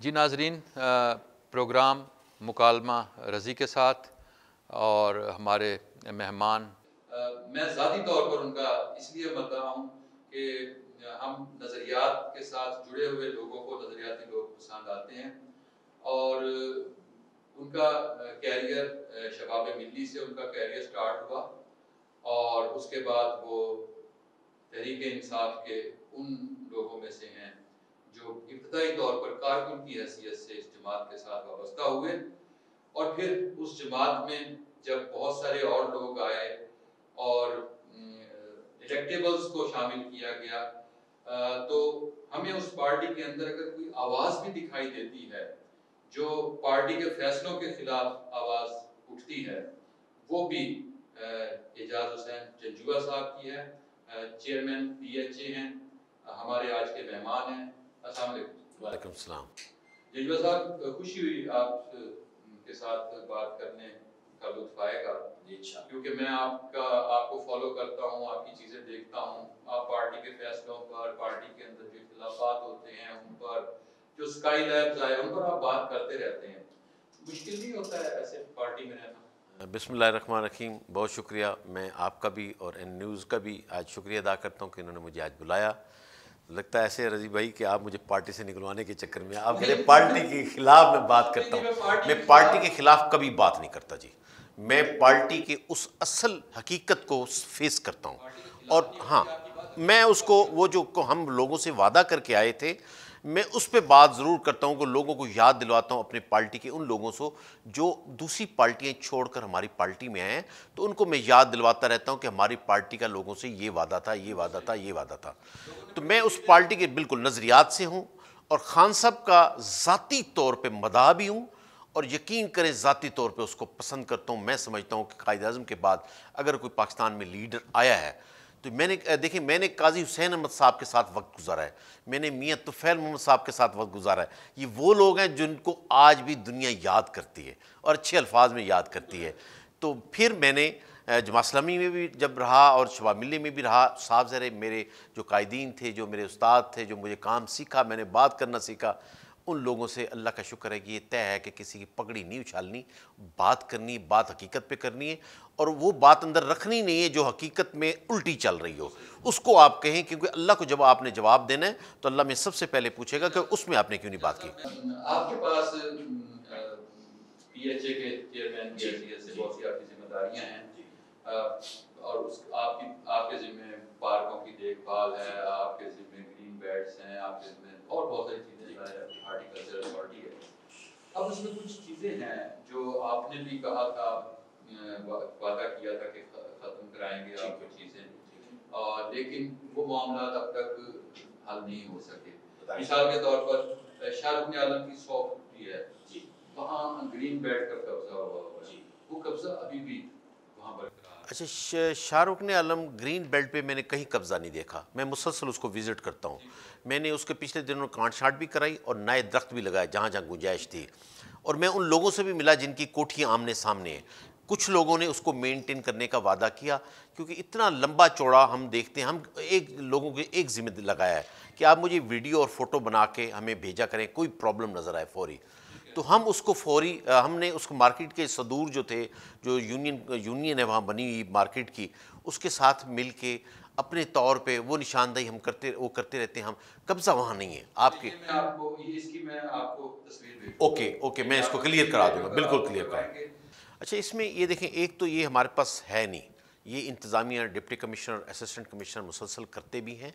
جی ناظرین، پروگرام مکالمہ رضی کے ساتھ اور ہمارے مہمان، میں ذاتی طور پر ان کا اس لیے مداح ہوں کہ ہم نظریات کے ساتھ جڑے ہوئے لوگوں کو نظریاتی لوگ پسند آتے ہیں، اور ان کا کیریئر شباب ملی سے ان کا کیریئر سٹارٹ ہوا، اور اس کے بعد وہ تحریک انصاف کے ان لوگوں میں سے ہیں جو ابتدائی طور پر کارکن کی حیثیت سے اس جماعت کے ساتھ وابستہ ہوئے، اور پھر اس جماعت میں جب بہت سارے اور لوگ آئے اور الیکٹیبلز کو شامل کیا گیا، تو ہمیں اس پارٹی کے اندر اگر کوئی آواز بھی دکھائی دیتی ہے جو پارٹی کے فیصلوں کے خلاف آواز اٹھتی ہے، وہ بھی اعجاز حسین جنجوعہ صاحب کی ہے، چیئرمین پی ایچ اے ہیں، ہمارے آج کے مہمان ہیں۔ السلام علیکم۔ وعلیکم السلام۔ جنجوعہ صاحب، خوشی ہوئی آپ کے ساتھ بات کرنے کا، لطف آئے گا کیونکہ میں آپ کو فالو کرتا ہوں، آپ کی چیزیں دیکھتا ہوں، آپ پارٹی کے فیصلوں پر، پارٹی کے اندر جو اختلافات ہوتے ہیں ان پر، جو اسکائی لیبز آئے ان پر آپ بات کرتے رہتے ہیں۔ مشکل نہیں ہوتا ہے ایسے پارٹی میں رہنا؟ بسم اللہ الرحمن الرحیم، بہت شکریہ۔ میں آپ کا بھی اور این نیوز کا بھی آج شکریہ ادا کرتا ہوں کہ انہوں نے مجھے آج بلایا۔ لگتا ہے ایسے رضی بھائی کہ آپ مجھے پارٹی سے نکلوانے کے چکر میں آپ کہتے ہیں پارٹی کے خلاف میں بات کرتا ہوں۔ میں پارٹی کے خلاف کبھی بات نہیں کرتا جی، میں پارٹی کے اس اصل حقیقت کو فیس کرتا ہوں، اور ہاں میں اس کو، وہ جو ہم لوگوں سے وعدہ کر کے آئے تھے، میں اس پہ بات ضرور کرتا ہوں کہ لوگوں کو یاد دلواتا ہوں اپنے پارٹی کے ان لوگوں سے جو دوسری پارٹیاں چھوڑ کر ہماری پارٹی میں آئے ہیں، تو ان کو میں یاد دلواتا رہتا ہوں کہ ہماری پارٹی کا لوگوں سے یہ وعدہ تھا، یہ وعدہ تھا، یہ وعدہ تھا۔ تو میں اس پارٹی کے بالکل نظریات سے ہوں، اور خان صاحب کا ذاتی طور پہ مداح بھی ہوں، اور یقین کریں ذاتی طور پہ اس کو پسند کرتا ہوں۔ میں سمجھتا ہوں کہ قائد اعظم کے بعد اگر کوئی پاکستان میں لیڈر آیا ہے تو میں نے قاضی حسین احمد صاحب کے ساتھ وقت گزارا ہے، میں نے میاں طفیل محمد صاحب کے ساتھ وقت گزارا ہے۔ یہ وہ لوگ ہیں جن کو آج بھی دنیا یاد کرتی ہے اور اچھے الفاظ میں یاد کرتی ہے۔ تو پھر میں نے جماعت اسلامی میں بھی جب رہا اور شباب ملی میں بھی رہا، صاحب ذرے میرے جو قائدین تھے، جو میرے استاد تھے، جو مجھے کام سیکھا، میں نے بات کرنا سیکھا، ان لوگوں سے اللہ کا شکر ہے کہ یہ طے ہے کہ کسی کی پگڑی نہیں اچھالنی، بات کرنی، بات حقیقت پہ کرنی ہے، اور وہ بات اندر رکھنی نہیں ہے جو حقیقت میں الٹی چل رہی ہو، اس کو آپ کہیں، کیونکہ اللہ کو جب آپ نے جواب دینا ہے تو اللہ میں سب سے پہلے پوچھے گا کہ اس میں آپ نے کیوں نہیں بات کی۔ آپ کے پاس پی ایچ اے کے چیئرمین کی حیثیت سے بہت سی آپ کی ذمہ داریاں ہیں، اور آپ کے ذمہ پارکوں کی دیکھ بھال ہے، آپ کے ذمہ گرین بیلٹس ہیں، آپ کے ذمہ اور بہت ساری چیزیں، ہارٹیکلچر اتھارٹی ہے۔ اب اس میں کچھ چیزیں ہیں جو آپ نے بھی کہا تھا، وعدہ کیا تھا کہ ختم کرائیں گے آپ کچھ چیزیں، لیکن وہ معاملات اب تک حل نہیں ہو سکے۔ مثال کے طور پر شاہ رکن عالم کی 100 فٹ ہے، وہاں گرین بیلٹ کا قبضہ ہوا ہے، وہ قبضہ ابھی بھی وہاں پر۔ اچھا، شاہ رکن عالم گرین بیلٹ پہ میں نے کہیں قبضہ نہیں دیکھا، میں مسلسل اس کو وزٹ کرتا ہوں۔ میں نے اس کے پچھلے دنوں کانٹ چھانٹ بھی کرائی اور نئے درخت بھی لگائے جہاں جہاں گنجائش تھی، اور میں ان لوگوں سے بھی ملا جن کی کوٹھیاں آمنے سامنے ہیں۔ کچھ لوگوں نے اس کو مینٹین کرنے کا وعدہ کیا، کیونکہ اتنا لمبا چوڑا ہم دیکھتے ہیں، ہم لوگوں کے ایک ذمہ لگایا ہے کہ آپ مجھے ویڈیو اور فوٹو بنا کے ہمیں بھیجا کریں، کوئی پرابلم نظر آئے فوری، تو ہم اس کو فوری، ہم نے اس کو مارکیٹ کے صدور جو تھے، جو یونین ہے وہاں بنی ہوئی مارکیٹ کی، اس کے ساتھ مل کے اپنے طور پہ وہ نشاندہی ہم کرتے رہتے ہیں۔ ہم قبضہ وہاں نہیں ہے آپ کے۔ میں آپ کو تصویر بھیجوں گا۔ اوکے، میں اس کو کلیئر کرا دوں گا، بالکل کلیئر کرا دوں گا۔ اچھا، اس میں یہ دیکھیں، ایک تو یہ ہمارے پاس ہے نہیں، یہ انتظامیہ ڈپٹی کمشنر، اسسٹنٹ کمشنر مسلسل کرتے بھی ہیں،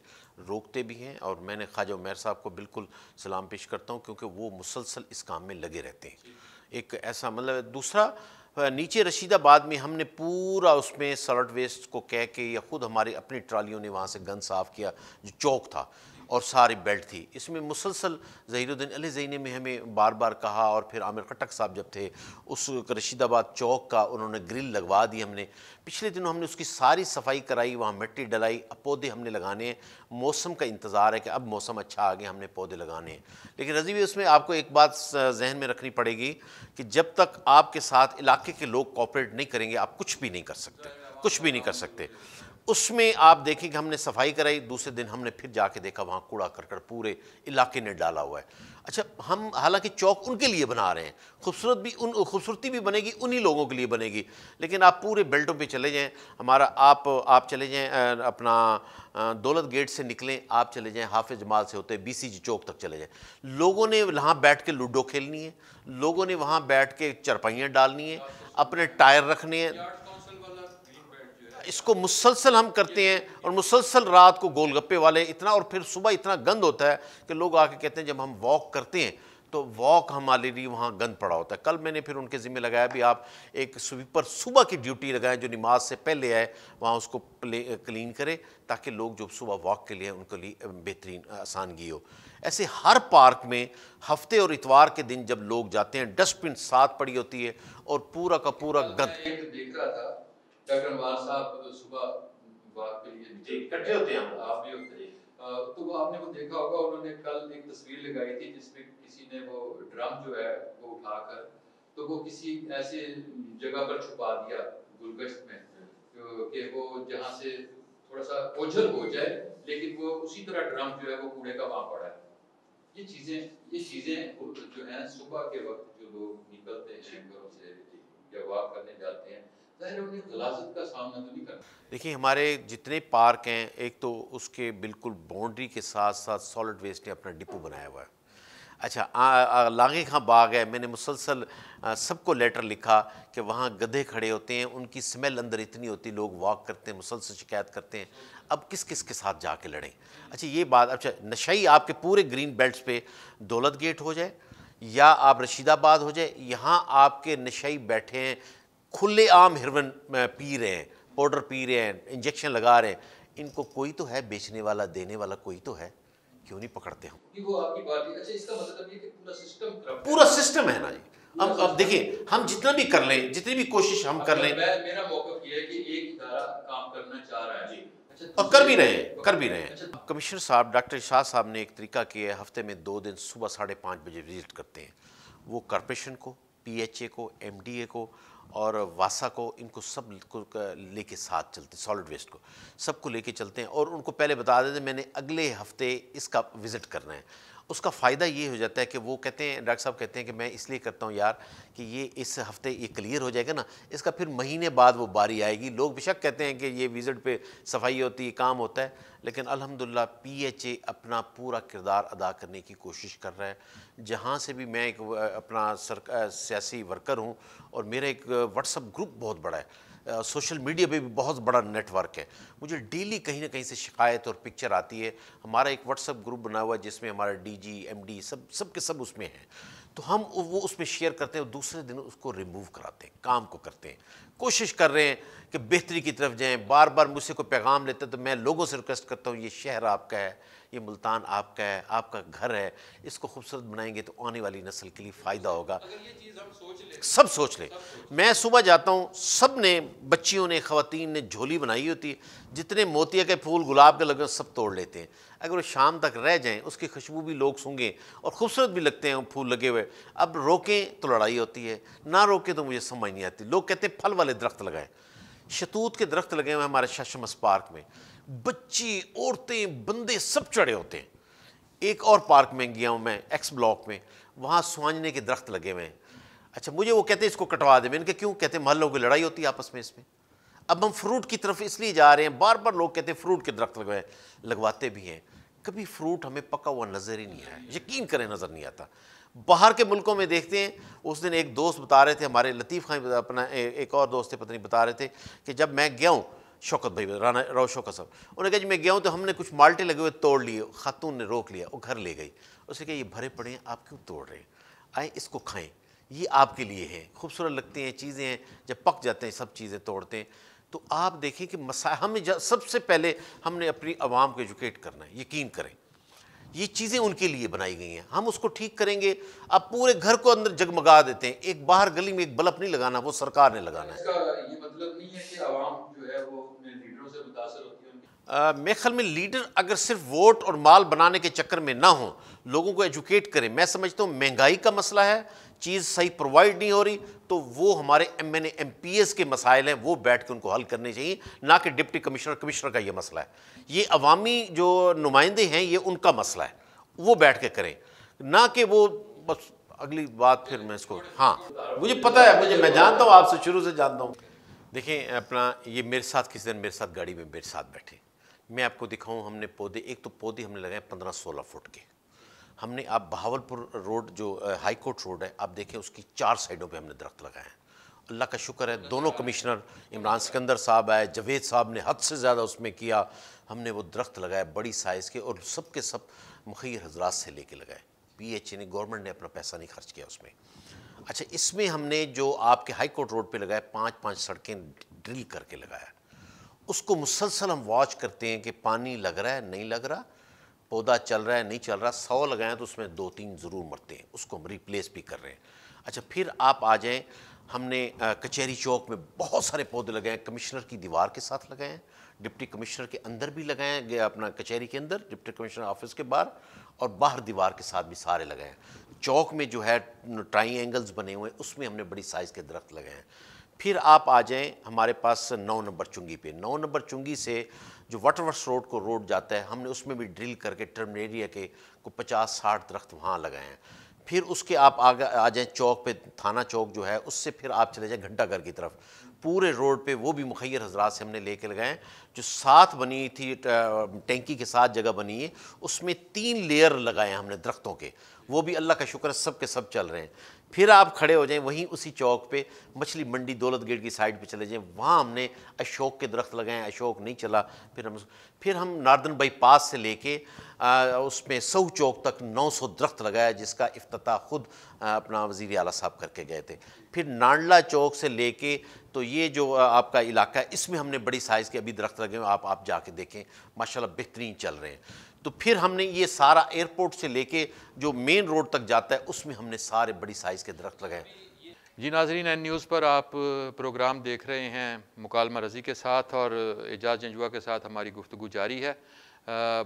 روکتے بھی ہیں، اور میں نے خواجہ عمیر صاحب کو بالکل سلام پیش کرتا ہوں کیونکہ وہ مسلسل اس کام میں لگے رہتے ہیں۔ ایک ایسا مطلب، دوسرا نیچے رشید آباد میں ہم نے پورا اس میں سالٹ ویسٹ کو کہہ کے، یا خود ہماری اپنی ٹرالیوں نے وہاں سے گند صاف کیا، جو چوک تھا اور ساری بیلٹ تھی، اس میں مسلسل ظہیر الدین علی زینی میں ہمیں بار بار کہا، اور پھر عامر خٹک صاحب جب تھے، اس رشید آباد چوک کا انہوں نے گرل لگوا دی۔ ہم نے پچھلے دنوں ہم نے اس کی ساری صفائی کرائی، وہاں مٹی ڈلائی، اب پودے ہم نے لگانے ہیں، موسم کا انتظار ہے کہ اب موسم اچھا آ گیا، ہم نے پودے لگانے ہیں۔ لیکن رضی بھی اس میں آپ کو ایک بات ذہن میں رکھنی پڑے گی کہ جب تک آپ کے ساتھ علاقے کے لوگ کوآپریٹ نہیں کریں گے، آپ کچھ بھی نہیں کر سکتے، کچھ بھی نہیں کر سکتے۔ اس میں آپ دیکھیں کہ ہم نے صفائی کرائی، دوسرے دن ہم نے پھر جا کے دیکھا وہاں کوڑا کرکٹ پورے علاقے نے ڈالا ہوا ہے۔ اچھا ہم حالانکہ چوک ان کے لیے بنا رہے ہیں، خوبصورتی بھی بنے گی انہی لوگوں کے لیے بنے گی، لیکن آپ پورے بیلٹوں پہ چلے جائیں، ہمارا آپ چلے جائیں اپنا دولت گیٹ سے نکلیں، آپ چلے جائیں حافظ جمال سے ہوتے BCG چوک تک چلے جائیں، لوگوں نے وہاں بیٹھ کے لوڈو کھیلنی ہے، لوگوں نے وہاں بیٹھ کے چرپائیاں ڈالنی ہیں، اپنے ٹائر رکھنے ہیں۔ اس کو مسلسل ہم کرتے ہیں، اور مسلسل رات کو گول گپے والے اتنا، اور پھر صبح اتنا گند ہوتا ہے کہ لوگ آ کے کہتے ہیں جب ہم واک کرتے ہیں تو واک ہمارے لیے وہاں گند پڑا ہوتا ہے۔ کل میں نے پھر ان کے ذمہ لگایا بھی آپ ایک سویپر صبح کی ڈیوٹی لگائیں جو نماز سے پہلے آئے وہاں اس کو کلین کرے، تاکہ لوگ جو صبح واک کے لیے ان کے لیے بہترین آسانگی ہو۔ ایسے ہر پارک میں ہفتے اور اتوار کے دن جب لوگ جاتے ہیں ڈسٹ بن ساتھ پڑی ہوتی ہے اور پورا کا پورا گند۔ دیکھ رہا تھا ڈاکٹر انوار صاحب صبح واک کے لیے اکٹھے ہوتے ہیں، آپ بھی ہوتے ہیں، تو وہ آپ نے وہ دیکھا ہوگا، انہوں نے کل ایک تصویر لگائی تھی جس میں کسی نے وہ ڈرم جو ہے وہ اٹھا کر تو وہ کسی ایسے جگہ پر چھپا دیا گلگشت میں کہ وہ جہاں سے تھوڑا سا اوجھل ہو جائے، لیکن وہ اسی طرح ڈرم جو ہے وہ کوڑے کا وہاں پڑا ہے۔ یہ چیزیں جو ہیں صبح کے وقت جو لوگ نکلتے ہیں گھروں سے یا واک کرنے جاتے ہیں، ظاہر ہے انہیں غلاظت کا سامنا تو نہیں کرنا۔ دیکھیں ہمارے جتنے پارک ہیں، ایک تو اس کے بالکل باؤنڈری کے ساتھ ساتھ سالڈ ویسٹ نے اپنا ڈپو بنایا ہوا ہے۔ اچھا لاغی خاں باغ ہے، میں نے مسلسل سب کو لیٹر لکھا کہ وہاں گدھے کھڑے ہوتے ہیں، ان کی سمیل اندر اتنی ہوتی، لوگ واک کرتے ہیں مسلسل شکایت کرتے ہیں، اب کس کے ساتھ جا کے لڑیں۔ اچھا یہ بات، اچھا نشئی آپ کے پورے گرین بیلٹس پہ دولت گیٹ ہو جائے یا آپ رشید آباد ہو جائے، یہاں آپ کے نشئی بیٹھے ہیں کھلے عام ہیروئن پی رہے ہیں، پاؤڈر پی رہے ہیں، انجیکشن لگا رہے ہیں، ان کو کوئی تو ہے بیچنے والا دینے والا کوئی تو ہے، کیوں نہیں پکڑتے ہم؟ وہ آپ کی بات ہے۔ اچھا اس کا مطلب یہ کہ پورا سسٹم ہے نا جی۔ اب دیکھیں ہم جتنا بھی کر لیں، جتنی بھی کوشش ہم کر لیں، میرا موقف یہ ہے کہ ایک ادارہ کام کرنا چاہ رہا ہے اور کر بھی رہے ہیں۔ کمشنر صاحب ڈاکٹر شاہ صاحب نے ایک طریقہ کیا ہے، ہفتے میں 2 دن صبح 5:30 بجے وزٹ کرتے ہیں، وہ کارپوریشن کو، PHA کو، MDA کو اور واسا کو، ان کو سب کو لے کے ساتھ چلتے ہیں، سالڈ ویسٹ کو سب کو لے کے چلتے ہیں، اور ان کو پہلے بتا دیتے ہیں میں نے اگلے ہفتے اس کا وزٹ کرنا ہے۔ اس کا فائدہ یہ ہو جاتا ہے کہ وہ کہتے ہیں، ڈاکٹر صاحب کہتے ہیں کہ میں اس لیے کرتا ہوں یار کہ یہ اس ہفتے یہ کلیئر ہو جائے گا نا، اس کا پھر مہینے بعد وہ باری آئے گی۔ لوگ بے شک کہتے ہیں کہ یہ وزٹ پہ صفائی ہوتی ہے، کام ہوتا ہے، لیکن الحمدللہ PHA اپنا پورا کردار ادا کرنے کی کوشش کر رہا ہے۔ جہاں سے بھی میں ایک اپنا سیاسی ورکر ہوں، اور میرا ایک واٹس ایپ گروپ بہت بڑا ہے، سوشل میڈیا پہ بھی بہت بڑا نیٹ ورک ہے، مجھے ڈیلی کہیں نہ کہیں سے شکایت اور پکچر آتی ہے۔ ہمارا ایک واٹس ایپ گروپ بنا ہوا ہے جس میں ہمارا DG MD سب کے سب اس میں ہیں، تو ہم وہ اس میں شیئر کرتے ہیں، اور دوسرے دن اس کو ریموو کراتے ہیں، کام کو کرتے ہیں، کوشش کر رہے ہیں کہ بہتری کی طرف جائیں۔ بار بار مجھ سے کوئی پیغام لیتے تو میں لوگوں سے ریکویسٹ کرتا ہوں، یہ شہر آپ کا ہے، یہ ملتان آپ کا ہے، آپ کا گھر ہے، اس کو خوبصورت بنائیں گے تو آنے والی نسل کے لیے فائدہ ہوگا۔ سب سوچ لیں، میں صبح جاتا ہوں، سب نے، بچیوں نے، خواتین نے جھولی بنائی ہوتی ہے، جتنے موتیا کے پھول گلاب کے لگے سب توڑ لیتے ہیں، اگر وہ شام تک رہ جائیں اس کی خوشبو بھی لوگ سونگیں، اور خوبصورت بھی لگتے ہیں وہ پھول لگے ہوئے۔ اب روکیں تو لڑائی ہوتی ہے، نہ روکیں تو مجھے سمجھ نہیں آتی۔ لوگ کہتے ہیں پھل والے درخت لگائیں، شتوت کے درخت لگے ہوئے ہمارے شاہ شمس پارک میں، بچی، عورتیں، بندے سب چڑھے ہوتے ہیں۔ ایک اور پارک میں گیا ہوں میں، ایکس بلاک میں، وہاں سوانجنے کے درخت لگے ہوئے ہیں۔ اچھا مجھے وہ کہتے ہیں اس کو کٹوا دیں، میں نے کہا کیوں؟ کہتے ہیں محلوں کی لڑائی ہوتی ہے آپس میں اس میں۔ اب ہم فروٹ کی طرف اس لیے جا رہے ہیں، بار بار لوگ کہتے ہیں فروٹ کے درخت لگواتے بھی ہیں، کبھی فروٹ ہمیں پکا ہوا نظر ہی نہیں آیا، یقین کریں نظر نہیں آتا۔ باہر کے ملکوں میں دیکھتے ہیں، اس دن ایک دوست بتا رہے تھے، ہمارے لطیف خان اپنا ایک اور دوست پتہ نہیں بتا رہے تھے کہ جب میں گیا ہوں، شوکت بھائی راؤ شوکت صاحب، انہوں نے کہا جی میں گیا ہوں تو ہم نے کچھ مالٹے لگے ہوئے توڑ لیے، خاتون نے روک لیا، وہ گھر لے گئی، اس نے کہا یہ بھرے پڑے ہیں آپ کیوں توڑ رہے ہیں، آئیں اس کو کھائیں، یہ آپ کے لیے ہیں، خوبصورت لگتے ہیں چیزیں ہیں، جب پک جاتے ہیں سب چیزیں توڑتے ہیں۔ تو آپ دیکھیں کہ ہمیں سب سے پہلے ہم نے اپنی عوام کو ایجوکیٹ کرنا ہے، یقین کریں یہ چیزیں ان کے لیے بنائی گئی ہیں، ہم اس کو ٹھیک کریں گے۔ آپ پورے گھر کو اندر جگمگا دیتے ہیں، ایک باہر گلی میں ایک بلب نہیں لگانا، وہ سرکار نے لگانا ہے۔ اس کا یہ مطلب نہیں ہے کہ عوام جو ہے وہ اپنے لیڈروں سے متاثر ہوتی ہے۔ میرے خیال میں لیڈر اگر صرف ووٹ اور مال بنانے کے چکر میں نہ ہوں، لوگوں کو ایجوکیٹ کریں۔ میں سمجھتا ہوں مہنگائی کا مسئلہ ہے، چیز صحیح پرووائڈ نہیں ہو رہی تو وہ ہمارے M N A M P S کے مسائل ہیں، وہ بیٹھ کے ان کو حل کرنے چاہیے، نہ کہ ڈپٹی کمشنر کا یہ مسئلہ ہے۔ یہ عوامی جو نمائندے ہیں یہ ان کا مسئلہ ہے، وہ بیٹھ کے کریں، نہ کہ وہ بس اگلی بات پھر میں اس کو ہاں مجھے پتہ ہے، میں جانتا ہوں، آپ سے شروع سے جانتا ہوں۔ دیکھیں اپنا یہ میرے ساتھ کسی دن میرے ساتھ گاڑی میں میرے ساتھ بیٹھے، میں آپ کو دکھاؤں، ہم نے پودے، ایک تو پودے ہم نے لگائے 15-16 فٹ کے، ہم نے آپ بہاولپور روڈ جو ہائی کورٹ روڈ ہے آپ دیکھیں اس کی 4 سائڈوں پہ ہم نے درخت لگائے ہیں۔ اللہ کا شکر ہے دونوں کمشنر عمران سکندر صاحب آئے، جاوید صاحب نے حد سے زیادہ اس میں کیا، ہم نے وہ درخت لگائے بڑی سائز کے، اور سب کے سب مخیر حضرات سے لے کے لگائے، پی ایچ نے گورنمنٹ نے اپنا پیسہ نہیں خرچ کیا اس میں۔ اچھا اس میں ہم نے جو آپ کے ہائی کورٹ روڈ پہ لگائے 5 سڑکیں ڈرل کر کے لگایا، اس کو مسلسل ہم واچ کرتے ہیں کہ پانی لگ رہا ہے نہیں لگ رہا، پودا چل رہا ہے نہیں چل رہا، 100 لگائیں تو اس میں 2-3 ضرور مرتے ہیں، اس کو ہم ریپلیس بھی کر رہے ہیں۔ اچھا پھر آپ آ جائیں، ہم نے کچہری چوک میں بہت سارے پودے لگائے ہیں، کمشنر کی دیوار کے ساتھ لگائے ہیں، ڈپٹی کمشنر کے اندر بھی لگائے ہیں، اپنا کچہری کے اندر ڈپٹی کمشنر آفس کے باہر، اور باہر دیوار کے ساتھ بھی سارے لگائے ہیں۔ چوک میں جو ہے ٹرائی اینگلز بنے ہوئے ہیں اس میں ہم نے بڑی سائز کے درخت لگائے ہیں۔ پھر آپ آ جائیں ہمارے پاس 9 نمبر چنگی پہ، 9 نمبر چنگی سے جو واٹر ورکس روڈ کو روڈ جاتا ہے، ہم نے اس میں بھی ڈرل کر کے ٹرمن ایریا کے کو 50-60 درخت وہاں لگائے ہیں۔ پھر اس کے آپ آگے آ جائیں چوک پہ، تھانہ چوک جو ہے اس سے پھر آپ چلے جائیں گھنٹہ گھر کی طرف، پورے روڈ پہ وہ بھی مخیر حضرات سے ہم نے لے کے لگائے ہیں۔ جو ساتھ بنی تھی ٹینکی کے ساتھ جگہ بنی ہے اس میں 3 لیئر لگائے ہیں ہم نے درختوں کے، وہ بھی اللہ کا شکر ہے سب کے سب چل رہے ہیں۔ پھر آپ کھڑے ہو جائیں وہیں اسی چوک پہ مچھلی منڈی دولت گیٹ کی سائڈ پہ چلے جائیں، وہاں ہم نے اشوک کے درخت لگائے ہیں، اشوک نہیں چلا، پھر ہم ناردن بائی پاس سے لے کے اس میں سو چوک تک 900 درخت لگایا، جس کا افتتاح خود اپنا وزیر اعلیٰ صاحب کر کے گئے تھے۔ پھر نانڈلا چوک سے لے کے تو یہ جو آپ کا علاقہ ہے اس میں ہم نے بڑی سائز کے ابھی درخت لگے ہیں، آپ جا کے دیکھیں ماشاءاللہ بہترین چل رہے ہیں۔ تو پھر ہم نے یہ سارا ایئرپورٹ سے لے کے جو مین روڈ تک جاتا ہے اس میں ہم نے سارے بڑی سائز کے درخت لگائے۔ جی ناظرین، این نیوز پر آپ پروگرام دیکھ رہے ہیں مکالمہ رضی کے ساتھ، اور اعجاز جنجوعہ کے ساتھ ہماری گفتگو جاری ہے۔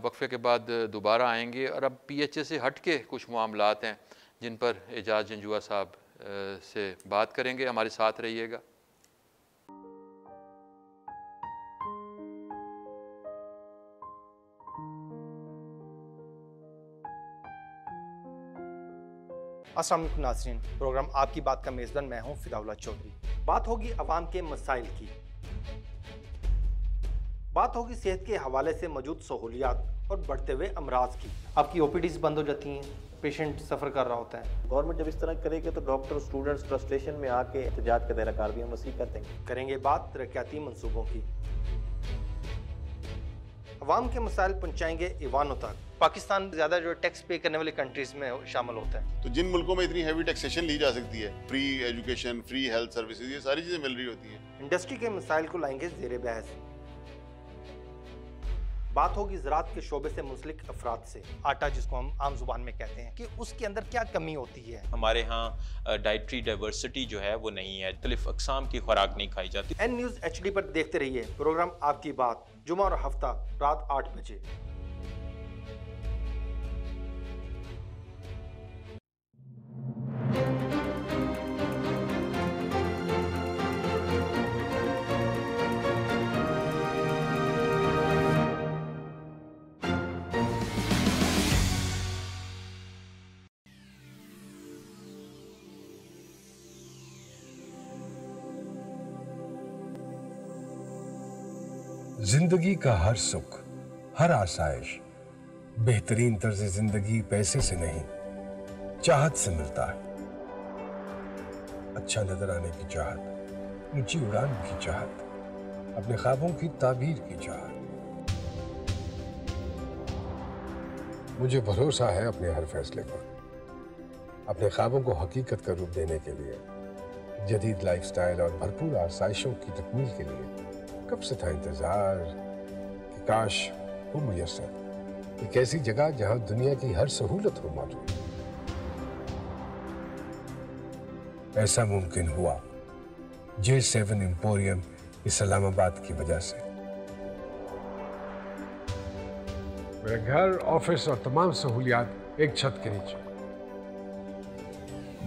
وقفے کے بعد دوبارہ آئیں گے، اور اب پی ایچ اے سے ہٹ کے کچھ معاملات ہیں جن پر اعجاز جنجوعہ صاحب سے بات کریں گے، ہمارے ساتھ رہیے گا۔ السلام علیکم ناظرین، پروگرام آپ کی بات کا میزبان میں ہوں فدا اللہ چودھری۔ بات ہوگی عوام کے مسائل کی، بات ہوگی صحت کے حوالے سے موجود سہولیات اور بڑھتے ہوئے امراض کی۔ آپ کی او پی ڈیز بند ہو جاتی ہیں، پیشنٹ سفر کر رہا ہوتا ہے۔ گورنمنٹ جب اس طرح کرے گی تو ڈاکٹر اسٹوڈنٹس فرسٹریشن میں آ کے احتجاج کا دائرہ کار بھی ہم وسیع کر دیں گے۔ کریں گے بات ترقیاتی منصوبوں کی، عوام کے مسائل پہنچائیں گے ایوانوں تک۔ پاکستان زیادہ جو ٹیکس پے کرنے والی کنٹریز میں شامل ہوتا ہے، تو جن ملکوں میں اتنی ہیوی ٹیکسیشن لی جا سکتی ہے، free education, free health services, یہ ساری چیزیں مل رہی ہوتی ہیں۔ انڈسٹری کے مسائل کو لائیں گے زیر بحث۔ بات ہوگی زراعت کے شعبے سے منسلک افراد سے، آٹا جس کو ہم عام زبان میں کہتے ہیں، کہ اس کے اندر کیا کمی ہوتی ہے۔ ہمارے ہاں ڈائٹری ڈائیورسٹی جو ہے وہ نہیں ہے، مختلف اقسام کی خوراک نہیں کھائی جاتی۔ این نیوز ایچ ڈی پر دیکھتے رہیے پروگرام آپ کی بات، جمعہ اور ہفتہ رات 8 بجے۔ زندگی کا ہر سکھ، ہر آسائش، بہترین طرز زندگی پیسے سے نہیں چاہت سے ملتا ہے۔ اچھا نظر آنے کی چاہت، اونچی اڑان کی چاہت، اپنے خوابوں کی تعبیر کی چاہت۔ مجھے بھروسہ ہے اپنے ہر فیصلے پر، اپنے خوابوں کو حقیقت کا روپ دینے کے لیے، جدید لائف سٹائل اور بھرپور آسائشوں کی تکمیل کے لیے کب سے تھا انتظار کہ کاش ہو میسر ایک ایسی جگہ جہاں دنیا کی ہر سہولت ہو موجود۔ ایسا ممکن ہوا J7 ایمپوریم اسلام آباد کی وجہ سے۔ میرے گھر، آفس اور تمام سہولیات ایک چھت کے نیچے۔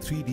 3D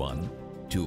1, 2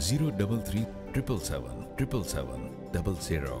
033 777 777 00।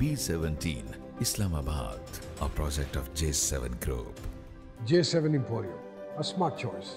B17 Islamabad, a project of J7 Group. J7 Emporium, a smart choice.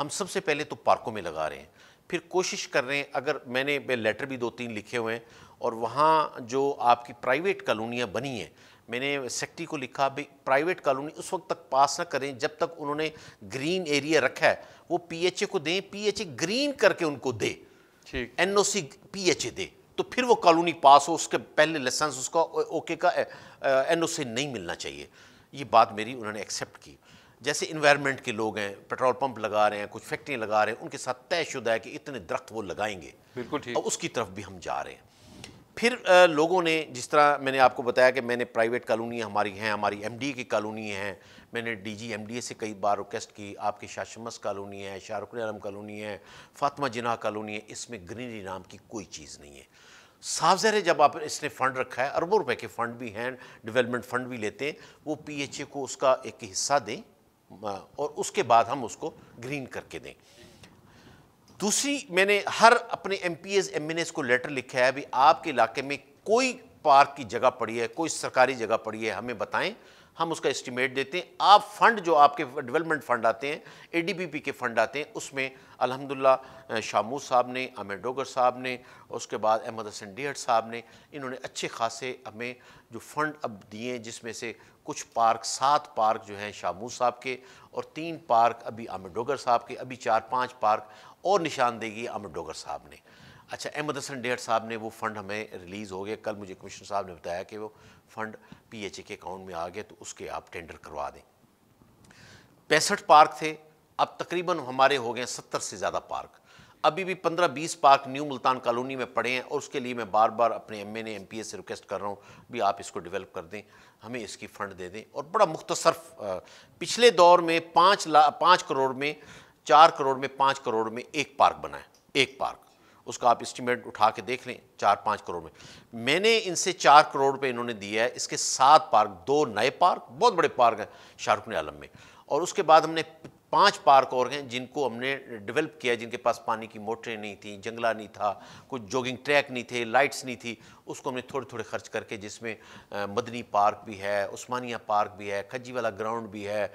ہم سب سے پہلے تو پارکوں میں لگا رہے ہیں، پھر کوشش کر رہے ہیں، اگر میں نے لیٹر بھی 2-3 لکھے ہوئے ہیں، اور وہاں جو آپ کی پرائیویٹ کالونیاں بنی ہیں، میں نے سیکٹری کو لکھا بھی پرائیویٹ کالونی اس وقت تک پاس نہ کریں جب تک انہوں نے گرین ایریا رکھا ہے، وہ پی ایچ اے کو دیں، پی ایچ اے گرین کر کے ان کو دے، N O C P H A دے، تو پھر وہ کالونی پاس ہو، اس کے پہلے لائسنس اس کا اوکے کا این او سی نہیں ملنا چاہیے۔ یہ بات میری انہوں نے ایکسیپٹ کی۔ جیسے انوائرمنٹ کے لوگ ہیں، پیٹرول پمپ لگا رہے ہیں، کچھ فیکٹریاں لگا رہے ہیں، ان کے ساتھ طے شدہ ہے کہ اتنے درخت وہ لگائیں گے، بالکل ٹھیک، اور اس کی طرف بھی ہم جا رہے ہیں۔ پھر لوگوں نے، جس طرح میں نے آپ کو بتایا کہ میں نے پرائیویٹ کالونیاں ہماری ہیں، ہماری ایم ڈی کی کالونی ہیں، میں نے D G M D A سے کئی بار ریکویسٹ کی، آپ کی شاہ شمس کالونی ہے، شاہ رکن عالم کالونی ہے، فاطمہ جناح کالونی ہے، اس میں گرینری نام کی کوئی چیز نہیں ہے۔ صاف ظاہر ہے جب آپ اس نے فنڈ رکھا ہے، اربوں روپے کے فنڈ بھی ہیں، ڈیولپمنٹ فنڈ بھی لیتے ہیں، وہ پی ایچ اے کو اس کا ایک حصہ دیں اور اس کے بعد ہم اس کو گرین کر کے دیں۔ دوسری، میں نے ہر اپنے MPs MNAs کو لیٹر لکھا ہے بھی آپ کے علاقے میں کوئی پارک کی جگہ پڑی ہے، کوئی سرکاری جگہ پڑی ہے، ہمیں بتائیں، ہم اس کا اسٹیمیٹ دیتے ہیں۔ آپ فنڈ جو آپ کے ڈیولپمنٹ فنڈ آتے ہیں، اے ڈی بی پی کے فنڈ آتے ہیں، اس میں الحمدللہ شاموس صاحب نے، عامر ڈوگر صاحب نے، اس کے بعد احمد حسن ڈیہٹ صاحب نے، انہوں نے اچھے خاصے ہمیں جو فنڈ اب دیے، جس میں سے کچھ پارک 7 پارک جو ہیں شاموس صاحب کے، اور 3 پارک ابھی عامر ڈوگر صاحب کے، ابھی 4-5 پارک اور نشاندہی عامر ڈوگر صاحب نے۔ اچھا، احمد حسن ڈیہٹ صاحب نے وہ فنڈ ہمیں ریلیز ہو گئے، کل مجھے کمشنر صاحب نے بتایا کہ وہ فنڈ پی ایچ اے کے اکاؤنٹ میں آ گئے، تو اس کے آپ ٹینڈر کروا دیں۔ 65 پارک تھے، اب تقریباً ہمارے ہو گئے 70 سے زیادہ پارک، ابھی بھی 15-20 پارک نیو ملتان کالونی میں پڑے ہیں، اور اس کے لیے میں بار بار اپنے M N A M P A سے ریکویسٹ کر رہا ہوں بھی آپ اس کو ڈیولپ کر دیں، ہمیں اس کی فنڈ دے دیں۔ اور بڑا مختصر، پچھلے دور میں 5 کروڑ میں 4 کروڑ میں 5 کروڑ میں ایک پارک بنا ہے، ایک پارک، اس کا آپ اسٹیمیٹ اٹھا کے دیکھ لیں، 4-5 کروڑ میں نے ان سے 4 کروڑ روپے انہوں نے دیا ہے۔ اس کے 7 پارک، 2 نئے پارک، بہت بڑے پارک ہیں شاہ رکن عالم میں، اور اس کے بعد ہم نے 5 پارک اور ہیں جن کو ہم نے ڈیولپ کیا، جن کے پاس پانی کی موٹریں نہیں تھیں، جنگلہ نہیں تھا، کچھ جوگنگ ٹریک نہیں تھے، لائٹس نہیں تھی، اس کو ہم نے تھوڑے تھوڑے خرچ کر کے، جس میں مدنی پارک بھی ہے، عثمانیہ پارک بھی ہے، کھجی والا گراؤنڈ بھی ہے،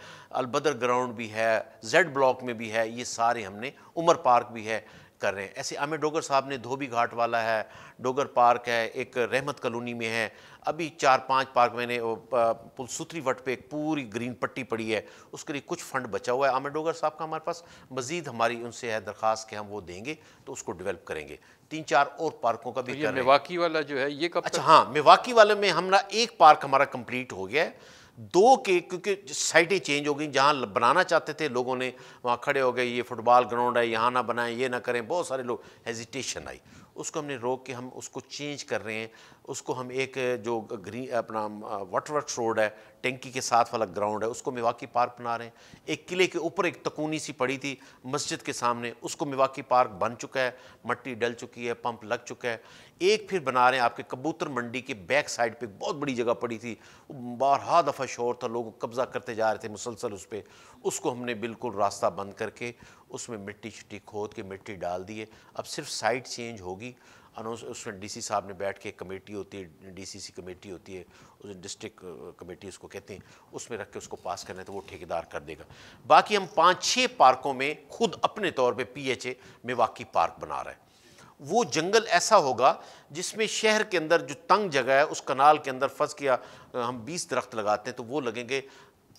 البدر گراؤنڈ بھی ہے، زیڈ بلاک میں بھی ہے، یہ سارے ہم نے، عمر پارک بھی ہے، کر رہے ہیں۔ ایسے عامر ڈوگر صاحب نے دھوبی گھاٹ والا ہے، ڈوگر پارک ہے، ایک رحمت کالونی میں ہے، ابھی 4-5 پارک میں نے پل سوتری وٹ پہ ایک پوری گرین پٹی پڑی ہے، اس کے لیے کچھ فنڈ بچا ہوا ہے عامر ڈوگر صاحب کا ہمارے پاس، مزید ہماری ان سے ہے درخواست کہ ہم وہ دیں گے تو اس کو ڈیولپ کریں گے۔ 3-4 اور پارکوں کا بھی کر رہے ہیں۔ میواکی والا جو ہے یہ کب تک؟ اچھا ہاں، میواکی والے میں ہمارا ایک پارک ہمارا کمپلیٹ ہو گیا ہے، 2 کے کیونکہ سائٹیں چینج ہو گئیں، جہاں بنانا چاہتے تھے لوگوں نے وہاں کھڑے ہو گئے، یہ فٹ بال گراؤنڈ ہے، یہاں نہ بنائیں، یہ نہ کریں، بہت سارے لوگ ہیزیٹیشن آئی، اس کو ہم نے روک کے ہم اس کو چینج کر رہے ہیں، اس کو ہم ایک جو گرین اپنا واٹر ورکس روڈ ہے، ٹینکی کے ساتھ والا گراؤنڈ ہے، اس کو میواکی پارک بنا رہے ہیں۔ ایک قلعے کے اوپر ایک تکونی سی پڑی تھی مسجد کے سامنے، اس کو میواکی پارک بن چکا ہے، مٹی ڈل چکی ہے، پمپ لگ چکا ہے۔ ایک پھر بنا رہے ہیں آپ کے کبوتر منڈی کے بیک سائڈ پہ، بہت بڑی جگہ پڑی تھی، بارہا دفعہ شور تھا، لوگ قبضہ کرتے جا رہے تھے مسلسل اس پہ، اس کو ہم نے بالکل راستہ بند کر کے اس میں مٹی شٹی کھود کے مٹی ڈال دیے، اب صرف سائٹ چینج ہوگی۔ اس میں ڈی سی صاحب نے بیٹھ کے کمیٹی ہوتی ہے، ڈی سی سی کمیٹی ہوتی ہے، ڈسٹرکٹ کمیٹی اس کو کہتے ہیں، اس میں رکھ کے اس کو پاس کرنا ہے تو وہ ٹھیکیدار کر دے گا۔ باقی ہم 5-6 پارکوں میں خود اپنے طور پہ پی ایچ اے میواکی پارک بنا رہا ہے۔ وہ جنگل ایسا ہوگا جس میں شہر کے اندر جو تنگ جگہ ہے، اس کنال کے اندر فرض کیا ہم 20 درخت لگاتے ہیں تو وہ لگیں گے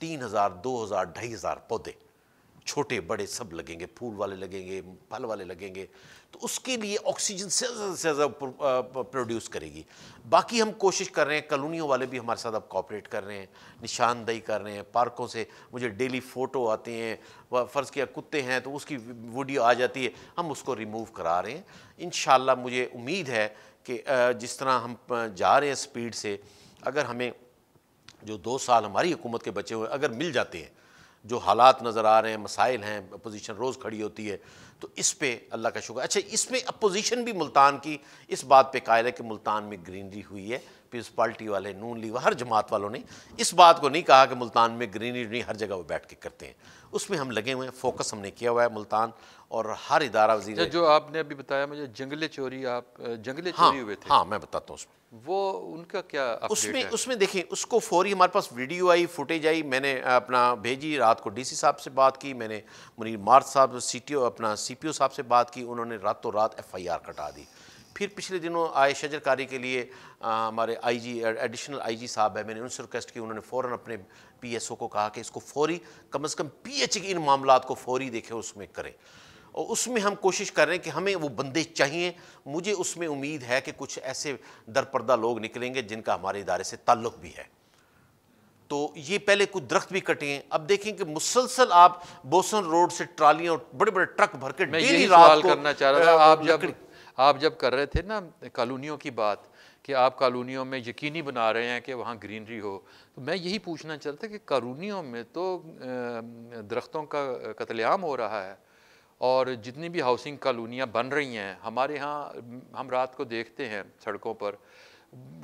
3000 2000 2500 پودے، چھوٹے بڑے سب لگیں گے، پھول والے لگیں گے، پھل والے لگیں گے، تو اس کے لیے آکسیجن سے زیادہ پروڈیوس کرے گی۔ باقی ہم کوشش کر رہے ہیں، کالونیوں والے بھی ہمارے ساتھ اب کوآپریٹ کر رہے ہیں، نشاندہی کر رہے ہیں، پارکوں سے مجھے ڈیلی فوٹو آتے ہیں، فرض کیا کتے ہیں تو اس کی ویڈیو آ جاتی ہے، ہم اس کو ریموو کرا رہے ہیں۔ انشاءاللہ مجھے امید ہے کہ جس طرح ہم جا رہے ہیں سپیڈ سے، اگر ہمیں جو 2 سال ہماری حکومت کے بچے ہوئے اگر مل جاتے ہیں، جو حالات نظر آ رہے ہیں، مسائل ہیں، اپوزیشن روز کھڑی ہوتی ہے، تو اس پہ اللہ کا شکر. اچھا اس میں اپوزیشن بھی ملتان کی اس بات پہ قائل ہے کہ ملتان میں گرینری ہوئی ہے. پیپلز پارٹی والے, نون لیگ, ہر جماعت والوں نے اس بات کو نہیں کہا کہ ملتان میں گرینری نہیں, ہر جگہ وہ بیٹھ کے کرتے ہیں. اس میں ہم لگے ہوئے ہیں, فوکس ہم نے کیا ہوا ہے ملتان اور ہر ادارہ وزیر. جو آپ نے ابھی بتایا مجھے جنگلے چوری, آپ جنگلے چوری ہوئے تھے. ہاں میں بتاتا ہوں اس میں وہ ان کا کیا اپڈیٹ ہے؟ اس میں دیکھیں, اس کو فوری ہمارے پاس ویڈیو آئی, فوٹیج آئی, میں نے اپنا بھیجی, رات کو ڈی سی صاحب سے بات کی, میں نے منیر مارت صاحب سی پی او صاحب سے بات کی, انہوں نے راتوں رات ایف آئی آر کٹا دی. پھر پچھلے دنوں آئے شجر کاری کے لیے ہمارے آئی جی, ایڈیشنل آئی جی صاحب ہے, میں نے ان سے ریکویسٹ کی, انہوں نے فوراً اپنے پی ایس او کو کہا کہ اس کو فوری, کم از کم پی ایچ کی ان معاملات کو فوری دیکھیں, اس میں کریں. اور اس میں ہم کوشش کر رہے ہیں کہ ہمیں وہ بندے چاہیے. مجھے اس میں امید ہے کہ کچھ ایسے درپردہ لوگ نکلیں گے جن کا ہمارے ادارے سے تعلق بھی ہے. تو یہ پہلے کچھ درخت بھی کٹے ہیں, اب دیکھیں کہ مسلسل آپ بوسن روڈ سے ٹرالیاں اور بڑے بڑے ٹرک بھر کے میں ڈیلی یہی رات سوال کو کرنا چاہ رہا تھا. آپ جب کر رہے تھے نا کالونیوں کی بات, کہ آپ کالونیوں میں یقینی بنا رہے ہیں کہ وہاں گرینری ہو, تو میں یہی پوچھنا چاہ رہا تھا کہ کالونیوں میں تو درختوں کا قتل عام ہو رہا ہے, اور جتنی بھی ہاؤسنگ کالونیاں بن رہی ہیں ہمارے ہاں, ہم رات کو دیکھتے ہیں سڑکوں پر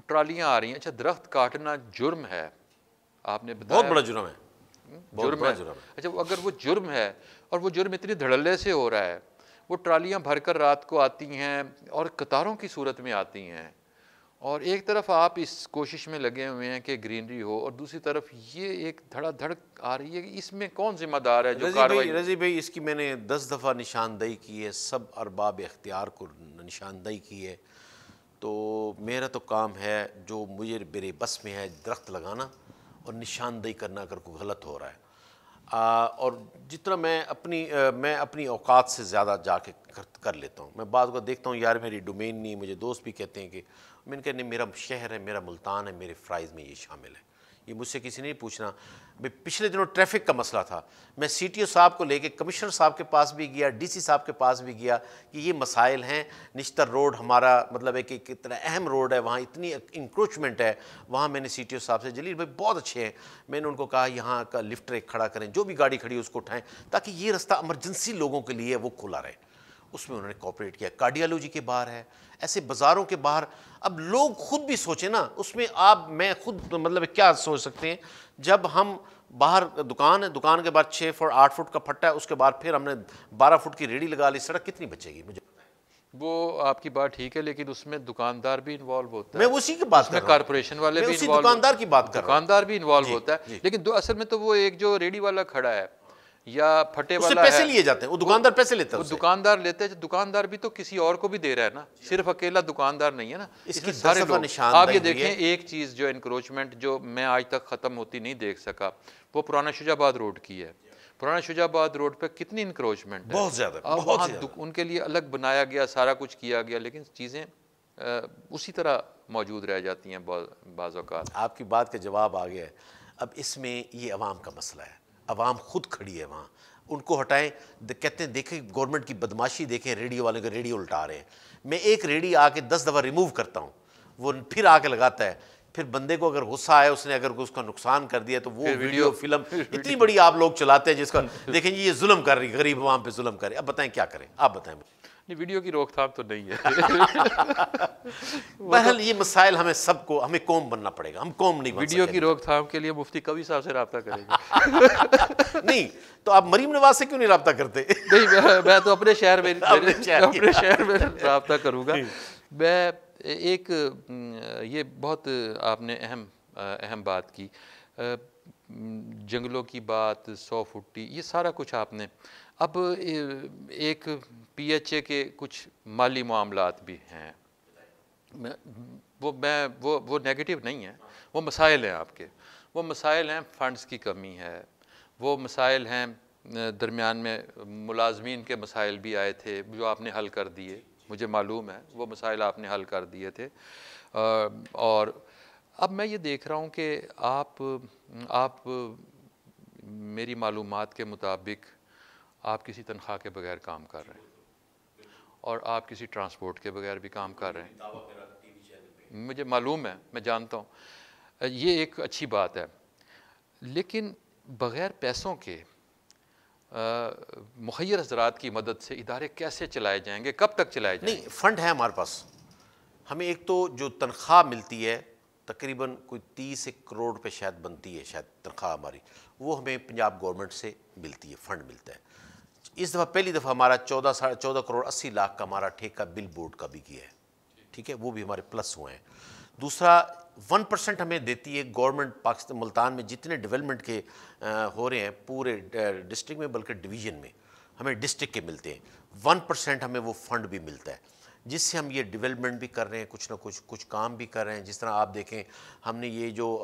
ٹرالیاں آ رہی ہیں. اچھا درخت کاٹنا جرم ہے, آپ نے بتایا بہت بڑا جرم ہے, جرم ہے. اچھا اگر وہ جرم ہے اور وہ جرم اتنی دھڑلے سے ہو رہا ہے, وہ ٹرالیاں بھر کر رات کو آتی ہیں اور قطاروں کی صورت میں آتی ہیں, اور ایک طرف آپ اس کوشش میں لگے ہوئے ہیں کہ گرینری ہو, اور دوسری طرف یہ ایک دھڑا دھڑ آ رہی ہے, اس میں کون ذمہ دار ہے جو کارروائی؟ رضی بھائی اس کی میں نے 10 دفعہ نشاندہی کی ہے, سب ارباب اختیار کو نشاندہی کی ہے. تو میرا تو کام ہے جو مجھے میرے بس میں ہے, درخت لگانا اور نشاندہی کرنا اگر کوئی غلط ہو رہا ہے. اور جتنا میں اپنی اوقات سے زیادہ جا کے کر لیتا ہوں. میں بعض کو دیکھتا ہوں یار میری ڈومین نہیں, مجھے دوست بھی کہتے ہیں کہ میں نے کہا نہیں, میرا شہر ہے, میرا ملتان ہے, میرے فرائض میں یہ شامل ہے, یہ مجھ سے کسی نے نہیں پوچھنا. پچھلے دنوں ٹریفک کا مسئلہ تھا, میں سی ٹی او صاحب کو لے کے کمشنر صاحب کے پاس بھی گیا, ڈی سی صاحب کے پاس بھی گیا کہ یہ مسائل ہیں. نشتر روڈ ہمارا مطلب ہے کہ کتنا اہم روڈ ہے, وہاں اتنی انکروچمنٹ ہے. وہاں میں نے سی ٹی او صاحب سے, جلیل بھائی بہت اچھے ہیں, میں نے ان کو کہا یہاں کا لفٹ ایک کھڑا کریں, جو بھی گاڑی کھڑی ہے اس کو اٹھائیں تاکہ یہ رستہ ایمرجنسی لوگوں کے لیے وہ کھلا رہے. اس میں انہوں نے کوآپریٹ کیا. کارڈیالوجی کے باہر ہے, ایسے بازاروں کے باہر. اب لوگ خود بھی سوچیں نا, اس میں میں خود مطلب کیا سوچ سکتے ہیں, جب ہم باہر دکان ہے, دکان کے بعد 6 فٹ 8 فٹ کا پھٹا ہے, اس کے بعد پھر ہم نے 12 فٹ کی ریڑھی لگا لی, سڑک کتنی بچے گی؟ مجھے وہ آپ کی بات ٹھیک ہے, لیکن اس میں دکاندار بھی انوالو ہوتا ہے. میں اسی کی بات کر رہا ہوں, کارپوریشن والے بھی انوالو, دکاندار کی بات کر رہا ہوں, دکاندار بھی انوالو ہوتا ہے. لیکن اصل میں تو وہ ایک جو ریڑھی والا کھڑا ہے یا پھٹے والا ہے, پیسے لیے جاتے ہیں, وہ دکاندار پیسے لیتا ہے, وہ دکاندار لیتے ہیں. دکاندار بھی تو کسی اور کو بھی دے رہا ہے نا, صرف اکیلا دکاندار نہیں ہے نا. اس میں سارے لوگ. آپ یہ دیکھیں ایک چیز جو انکروچمنٹ جو میں آج تک ختم ہوتی نہیں دیکھ سکا, وہ پرانا شجاع آباد روڈ کی ہے. پرانا شجاع آباد روڈ پہ کتنی انکروچمنٹ ہے, بہت زیادہ. وہاں ان کے لیے الگ بنایا گیا, سارا کچھ کیا گیا, لیکن چیزیں اسی طرح موجود رہ جاتی ہیں بعض اوقات. آپ کی بات کا جواب آ گیا ہے. اب اس میں یہ عوام کا مسئلہ ہے, عوام خود کھڑی ہے وہاں, ان کو ہٹائیں. کہتے ہیں دیکھیں گورنمنٹ کی بدماشی دیکھیں, ریڈیو والے کو ریڈیو الٹا رہے ہیں. میں ایک ریڈی آ کے 10 دفعہ ریموو کرتا ہوں, وہ پھر آ کے لگاتا ہے. پھر بندے کو اگر غصہ آئے, اس نے اگر اس کا نقصان کر دیا, تو وہ ویڈیو فلم اتنی بڑی آپ لوگ چلاتے ہیں جس کا دیکھیں جی یہ ظلم کر رہی, غریب عوام پہ ظلم کر رہے. اب بتائیں کیا کریں, آپ بتائیں. نہیں, ویڈیو کی روک تھام تو نہیں ہے. بہرحال یہ مسائل ہمیں سب کو, ہمیں قوم بننا پڑے گا, ہم قوم نہیں بن سکتے. ویڈیو کی روک تھام کے لیے مفتی کبھی صاحب سے رابطہ کریں گے. نہیں تو آپ مریم نواز سے کیوں نہیں رابطہ کرتے؟ نہیں, میں تو اپنے شہر میں رابطہ کروں گا. میں ایک یہ بہت آپ نے اہم بات کی, جنگلوں کی بات, 100 فٹی, یہ سارا کچھ آپ نے. اب ایک پی ایچ اے کے کچھ مالی معاملات بھی ہیں, وہ نیگیٹو نہیں ہیں, وہ مسائل ہیں آپ کے. وہ مسائل ہیں فنڈز کی کمی ہے, وہ مسائل ہیں درمیان میں ملازمین کے مسائل بھی آئے تھے جو آپ نے حل کر دیے, مجھے معلوم ہے وہ مسائل آپ نے حل کر دیے تھے. اور اب میں یہ دیکھ رہا ہوں کہ آپ میری معلومات کے مطابق آپ کسی تنخواہ کے بغیر کام کر رہے ہیں, اور آپ کسی ٹرانسپورٹ کے بغیر بھی کام کر رہے ہیں, مجھے معلوم ہے, میں جانتا ہوں. یہ ایک اچھی بات ہے, لیکن بغیر پیسوں کے مخیر حضرات کی مدد سے ادارے کیسے چلائے جائیں گے, کب تک چلائے جائیں گے؟ نہیں, فنڈ ہے ہمارے پاس. ہمیں ایک تو جو تنخواہ ملتی ہے تقریباً کوئی 30 کروڑ روپے شاید بنتی ہے شاید تنخواہ ہماری, وہ ہمیں پنجاب گورنمنٹ سے ملتی ہے, فنڈ ملتا ہے. اس دفعہ پہلی دفعہ ہمارا 14 کروڑ 80 لاکھ کا ہمارا ٹھیکہ بل بورڈ کا بھی کیا ہے, ٹھیک ہے, وہ بھی ہمارے پلس ہوئے ہیں. دوسرا 1% ہمیں دیتی ہے گورنمنٹ پاکستان ملتان میں جتنے ڈیولپمنٹ کے ہو رہے ہیں پورے ڈسٹرکٹ میں, بلکہ ڈویژن میں ہمیں ڈسٹرکٹ کے ملتے ہیں. 1% ہمیں وہ فنڈ بھی ملتا ہے جس سے ہم یہ ڈیولپمنٹ بھی کر رہے ہیں, کچھ نہ کچھ کام بھی کر رہے ہیں. جس طرح آپ دیکھیں ہم نے یہ جو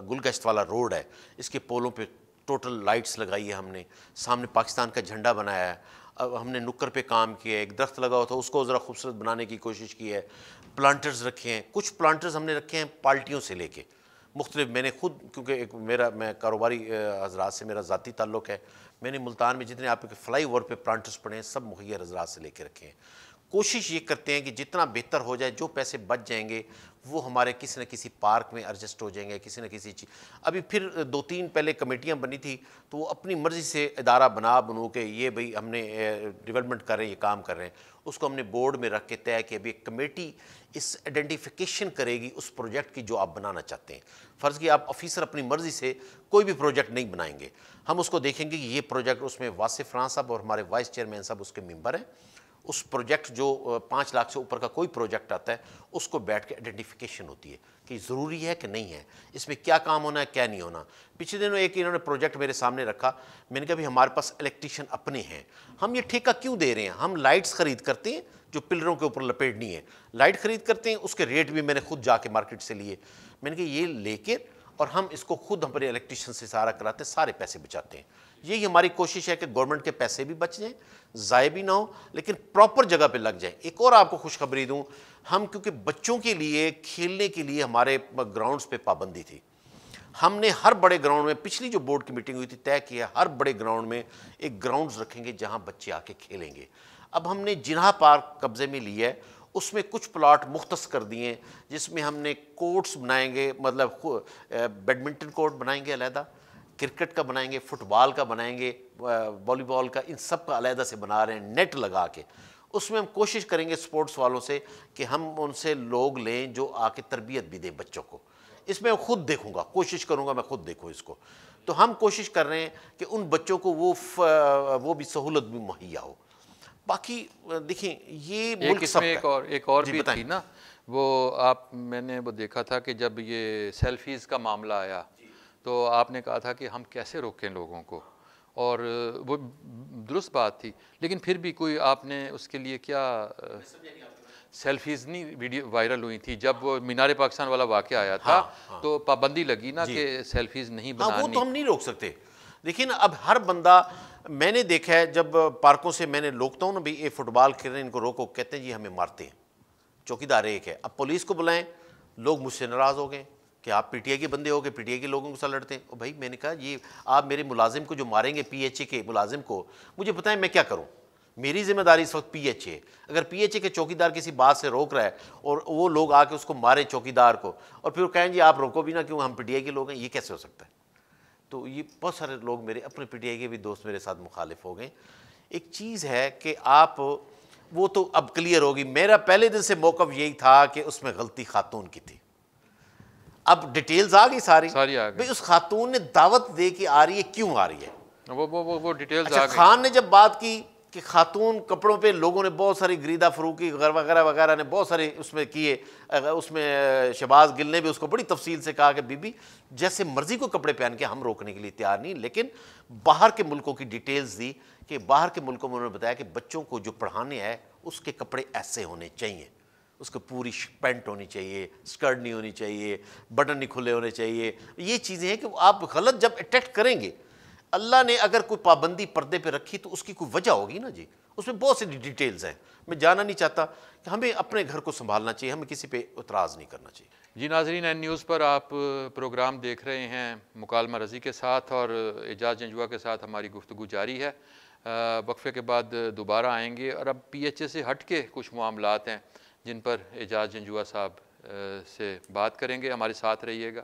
گلگشت والا روڈ ہے اس کے پولوں پہ ٹوٹل لائٹس لگائی ہے, ہم نے سامنے پاکستان کا جھنڈا بنایا ہے. اب ہم نے نکر پہ کام کیا ہے, ایک درخت لگا ہوا تھا اس کو ذرا خوبصورت بنانے کی کوشش کی ہے. پلانٹرز رکھے ہیں, کچھ پلانٹرز ہم نے رکھے ہیں پارٹیوں سے لے کے مختلف. میں نے خود کیونکہ میں کاروباری حضرات سے میرا ذاتی تعلق ہے, میں نے ملتان میں جتنے آپ کے فلائی اوور پہ پلانٹرز پڑے ہیں سب مخیر حضرات سے لے کے رکھے ہیں. کوشش یہ کرتے ہیں کہ جتنا بہتر ہو جائے, جو پیسے بچ جائیں گے وہ ہمارے کسی نہ کسی پارک میں ایڈجسٹ ہو جائیں گے, کسی نہ کسی چیز. ابھی پھر 2-3 پہلے کمیٹیاں بنی تھی تو وہ اپنی مرضی سے ادارہ بنو کہ یہ بھئی ہم نے ڈیولپمنٹ کر رہے ہیں, یہ کام کر رہے ہیں, اس کو ہم نے بورڈ میں رکھ کے طے کہ ابھی ایک کمیٹی اس آئیڈینٹیفیکیشن کرے گی اس پروجیکٹ کی جو آپ بنانا چاہتے ہیں. فرض کی آپ آفیسر اپنی مرضی سے کوئی بھی پروجیکٹ نہیں بنائیں گے, ہم اس کو دیکھیں گے کہ یہ پروجیکٹ, اس میں واصف فرحان صاحب اور ہمارے وائس چیئرمین صاحب اس کے ممبر ہیں. اس پروجیکٹ جو 5 لاکھ سے اوپر کا کوئی پروجیکٹ آتا ہے اس کو بیٹھ کے آئیڈینٹیفیکیشن ہوتی ہے کہ ضروری ہے کہ نہیں ہے, اس میں کیا کام ہونا ہے کیا نہیں ہونا. پچھلے دنوں ایک انہوں نے پروجیکٹ میرے سامنے رکھا, میں نے کہا بھی ہمارے پاس الیکٹریشین اپنے ہیں, ہم یہ ٹھیکہ کیوں دے رہے ہیں؟ ہم لائٹس خرید کرتے ہیں جو پلروں کے اوپر لپیٹنی ہے, لائٹ خرید کرتے ہیں, اس کے ریٹ بھی میں نے خود جا کے مارکیٹ سے لیے. میں نے کہا یہ لے کے اور ہم اس کو خود ہمارے الیکٹریشین سے سارا کراتے ہیں, سارے پیسے بچاتے ہیں. یہی ہماری کوشش ہے کہ گورنمنٹ کے پیسے بھی بچ جائیں, ضائع بھی نہ ہو, لیکن پراپر جگہ پہ لگ جائیں. ایک اور آپ کو خوشخبری دوں, ہم کیونکہ بچوں کے لیے کھیلنے کے لیے ہمارے گراؤنڈز پہ پابندی تھی, ہم نے ہر بڑے گراؤنڈ میں, پچھلی جو بورڈ کی میٹنگ ہوئی تھی طے کیا ہر بڑے گراؤنڈ میں ایک گراؤنڈز رکھیں گے جہاں بچے آ کے کھیلیں گے. اب ہم نے جناح پارک قبضے میں لیا ہے, اس میں کچھ پلاٹ مختص کر دیے ہیں جس میں ہم نے کورٹس بنائیں گے, مطلب بیڈمنٹن کورٹ بنائیں گے علیحدہ, کرکٹ کا بنائیں گے, فٹ بال کا بنائیں گے, والی بال کا, ان سب کا علیحدہ سے بنا رہے ہیں نیٹ لگا کے. اس میں ہم کوشش کریں گے سپورٹس والوں سے کہ ہم ان سے لوگ لیں جو آ کے تربیت بھی دیں بچوں کو. اس میں خود دیکھوں گا, کوشش کروں گا میں خود دیکھوں اس کو. تو ہم کوشش کر رہے ہیں کہ ان بچوں کو وہ بھی سہولت بھی مہیا ہو. باقی دیکھیں یہ ملک سب کا ایک اور بھی تھی نا, وہ میں نے وہ دیکھا تھا کہ جب یہ سیلفیز کا معاملہ آیا تو آپ نے کہا تھا کہ ہم کیسے روکیں لوگوں کو, اور وہ درست بات تھی, لیکن پھر بھی کوئی آپ نے اس کے لیے کیا, سیلفیز نہیں ویڈیو وائرل ہوئی تھی جب وہ مینار پاکستان والا واقعہ آیا تھا, تو پابندی لگی نا کہ سیلفیز نہیں بنانی. وہ تو ہم نہیں روک سکتے. دیکھیں نا اب ہر بندہ, میں نے دیکھا ہے جب پارکوں سے میں نے روکتا ہوں نا بھئی یہ فٹ بال کھیل رہے ہیں ان کو روکو, کہتے ہیں جی ہمیں مارتے ہیں, چوکیدار ایک ہے. اب پولیس کو بلائیں, لوگ مجھ سے ناراض ہو گئے کہ آپ پی ٹی آئی کے بندے ہو گئے, پی ٹی آئی کے لوگوں کے ساتھ لڑتے ہیں. اور بھائی میں نے کہا یہ آپ میرے ملازم کو جو ماریں گے, پی ایچ اے کے ملازم کو, مجھے بتائیں میں کیا کروں؟ میری ذمہ داری اس وقت پی ایچ اے. اگر پی ایچ اے کے چوکیدار کسی بات سے روک رہا ہے اور وہ لوگ آ کے اس کو ماریں چوکیدار کو, اور پھر کہیں جی آپ روکو بھی نہ کیوں, ہم پی ٹی آئی کے لوگ ہیں, یہ کیسے ہو سکتا ہے؟ تو یہ بہت سارے لوگ میرے اپنے پی ٹی آئی کے بھی دوست میرے ساتھ مخالف ہو گئے. ایک چیز ہے کہ آپ وہ تو اب کلیئر ہوگی. میرا پہلے دن سے موقف یہی تھا کہ اس میں غلطی خاتون کی تھی. اب ڈیٹیلز آ گئی ساری آ گئی. بھئی اس خاتون نے دعوت دے کے آ رہی ہے, کیوں آ رہی ہے؟ وہ ڈیٹیلز اچھا, خان نے جب بات کی کہ خاتون کپڑوں پہ لوگوں نے بہت ساری, گریدہ فروقی وغیرہ وغیرہ نے بہت سارے اس میں کیے, اس میں شہباز گل نے بھی اس کو بڑی تفصیل سے کہا کہ بی بی جیسے مرضی کو کپڑے پہن کے, ہم روکنے کے لیے تیار نہیں, لیکن باہر کے ملکوں کی ڈیٹیلز دی کہ باہر کے ملکوں میں انہوں نے بتایا کہ بچوں کو جو پڑھانے ہے اس کے کپڑے ایسے ہونے چاہیے, اس کو پوری پینٹ ہونی چاہیے, اسکرٹ نہیں ہونی چاہیے, بٹن نہیں کھلے ہونے چاہیے. یہ چیزیں ہیں کہ آپ غلط جب اٹیکٹ کریں گے, اللہ نے اگر کوئی پابندی پردے پہ رکھی تو اس کی کوئی وجہ ہوگی نا جی. اس میں بہت سی ڈیٹیلز ہیں, میں جانا نہیں چاہتا. کہ ہمیں اپنے گھر کو سنبھالنا چاہیے, ہمیں کسی پہ اعتراض نہیں کرنا چاہیے. جی ناظرین, این نیوز پر آپ پروگرام دیکھ رہے ہیں مکالمہ رضی کے ساتھ, اور اعجاز جنجوعہ کے ساتھ ہماری گفتگو جاری ہے. وقفے کے بعد دوبارہ آئیں گے, اور اب پی ایچ اے سے ہٹ کے کچھ معاملات ہیں جن پر اعجاز جنجوعہ صاحب سے بات کریں گے. ہمارے ساتھ رہیے گا.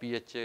PHA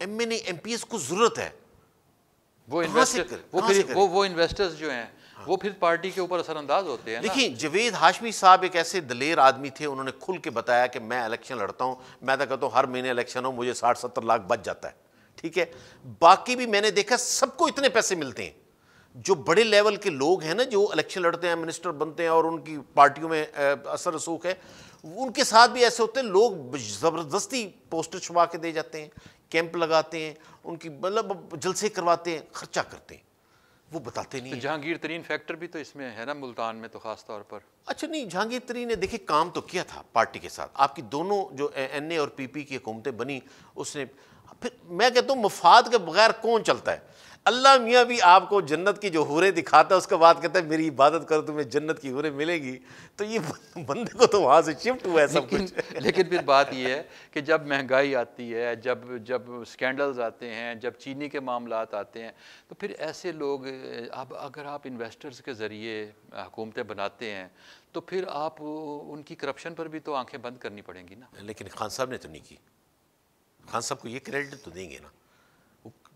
M N A M P S کو ضرورت ہے. وہ انویسٹرز جو ہیں وہ پھر پارٹی کے اوپر اثر انداز ہوتے ہیں. دیکھیں جاوید ہاشمی صاحب ایک ایسے دلیر آدمی تھے, انہوں نے کھل کے بتایا کہ میں الیکشن لڑتا ہوں, میں تو کہتا ہوں ہر مہینے الیکشن ہو مجھے 60-70 لاکھ بچ جاتا ہے, ٹھیک ہے. باقی بھی میں نے دیکھا سب کو اتنے پیسے ملتے ہیں. جو بڑے لیول کے لوگ ہیں نا جو الیکشن لڑتے ہیں, منسٹر بنتے ہیں اور ان کی پارٹیوں میں اثر رسوخ ہے, ان کے ساتھ بھی ایسے ہوتے ہیں لوگ زبردستی پوسٹر چھپا کے دے جاتے ہیں, کیمپ لگاتے ہیں, ان کی مطلب جلسے کرواتے ہیں, خرچہ کرتے ہیں, وہ بتاتے نہیں ہیں. جہانگیر ترین فیکٹر بھی تو اس میں ہے نا ملتان میں تو خاص طور پر. اچھا نہیں, جہانگیر ترین نے دیکھیں کام تو کیا تھا پارٹی کے ساتھ. آپ کی دونوں جو این اے اور پی پی کی حکومتیں بنی, اس نے پھر میں کہتا ہوں مفاد کے بغیر کون چلتا ہے. اللہ میاں بھی آپ کو جنت کی جو حوریں دکھاتا ہے اس کے بعد کہتا ہے میری عبادت کرو تمہیں جنت کی حوریں ملے گی, تو یہ بندے کو تو وہاں سے شفٹ ہوا ہے سب کچھ. لیکن پھر بات یہ ہے کہ جب مہنگائی آتی ہے, جب سکینڈلز آتے ہیں, جب چینی کے معاملات آتے ہیں, تو پھر ایسے لوگ اب اگر آپ انویسٹرز کے ذریعے حکومتیں بناتے ہیں تو پھر آپ ان کی کرپشن پر بھی تو آنکھیں بند کرنی پڑیں گی نا. لیکن خان صاحب نے تو نہیں کی. خان صاحب کو یہ کریڈٹ تو دیں گے نا.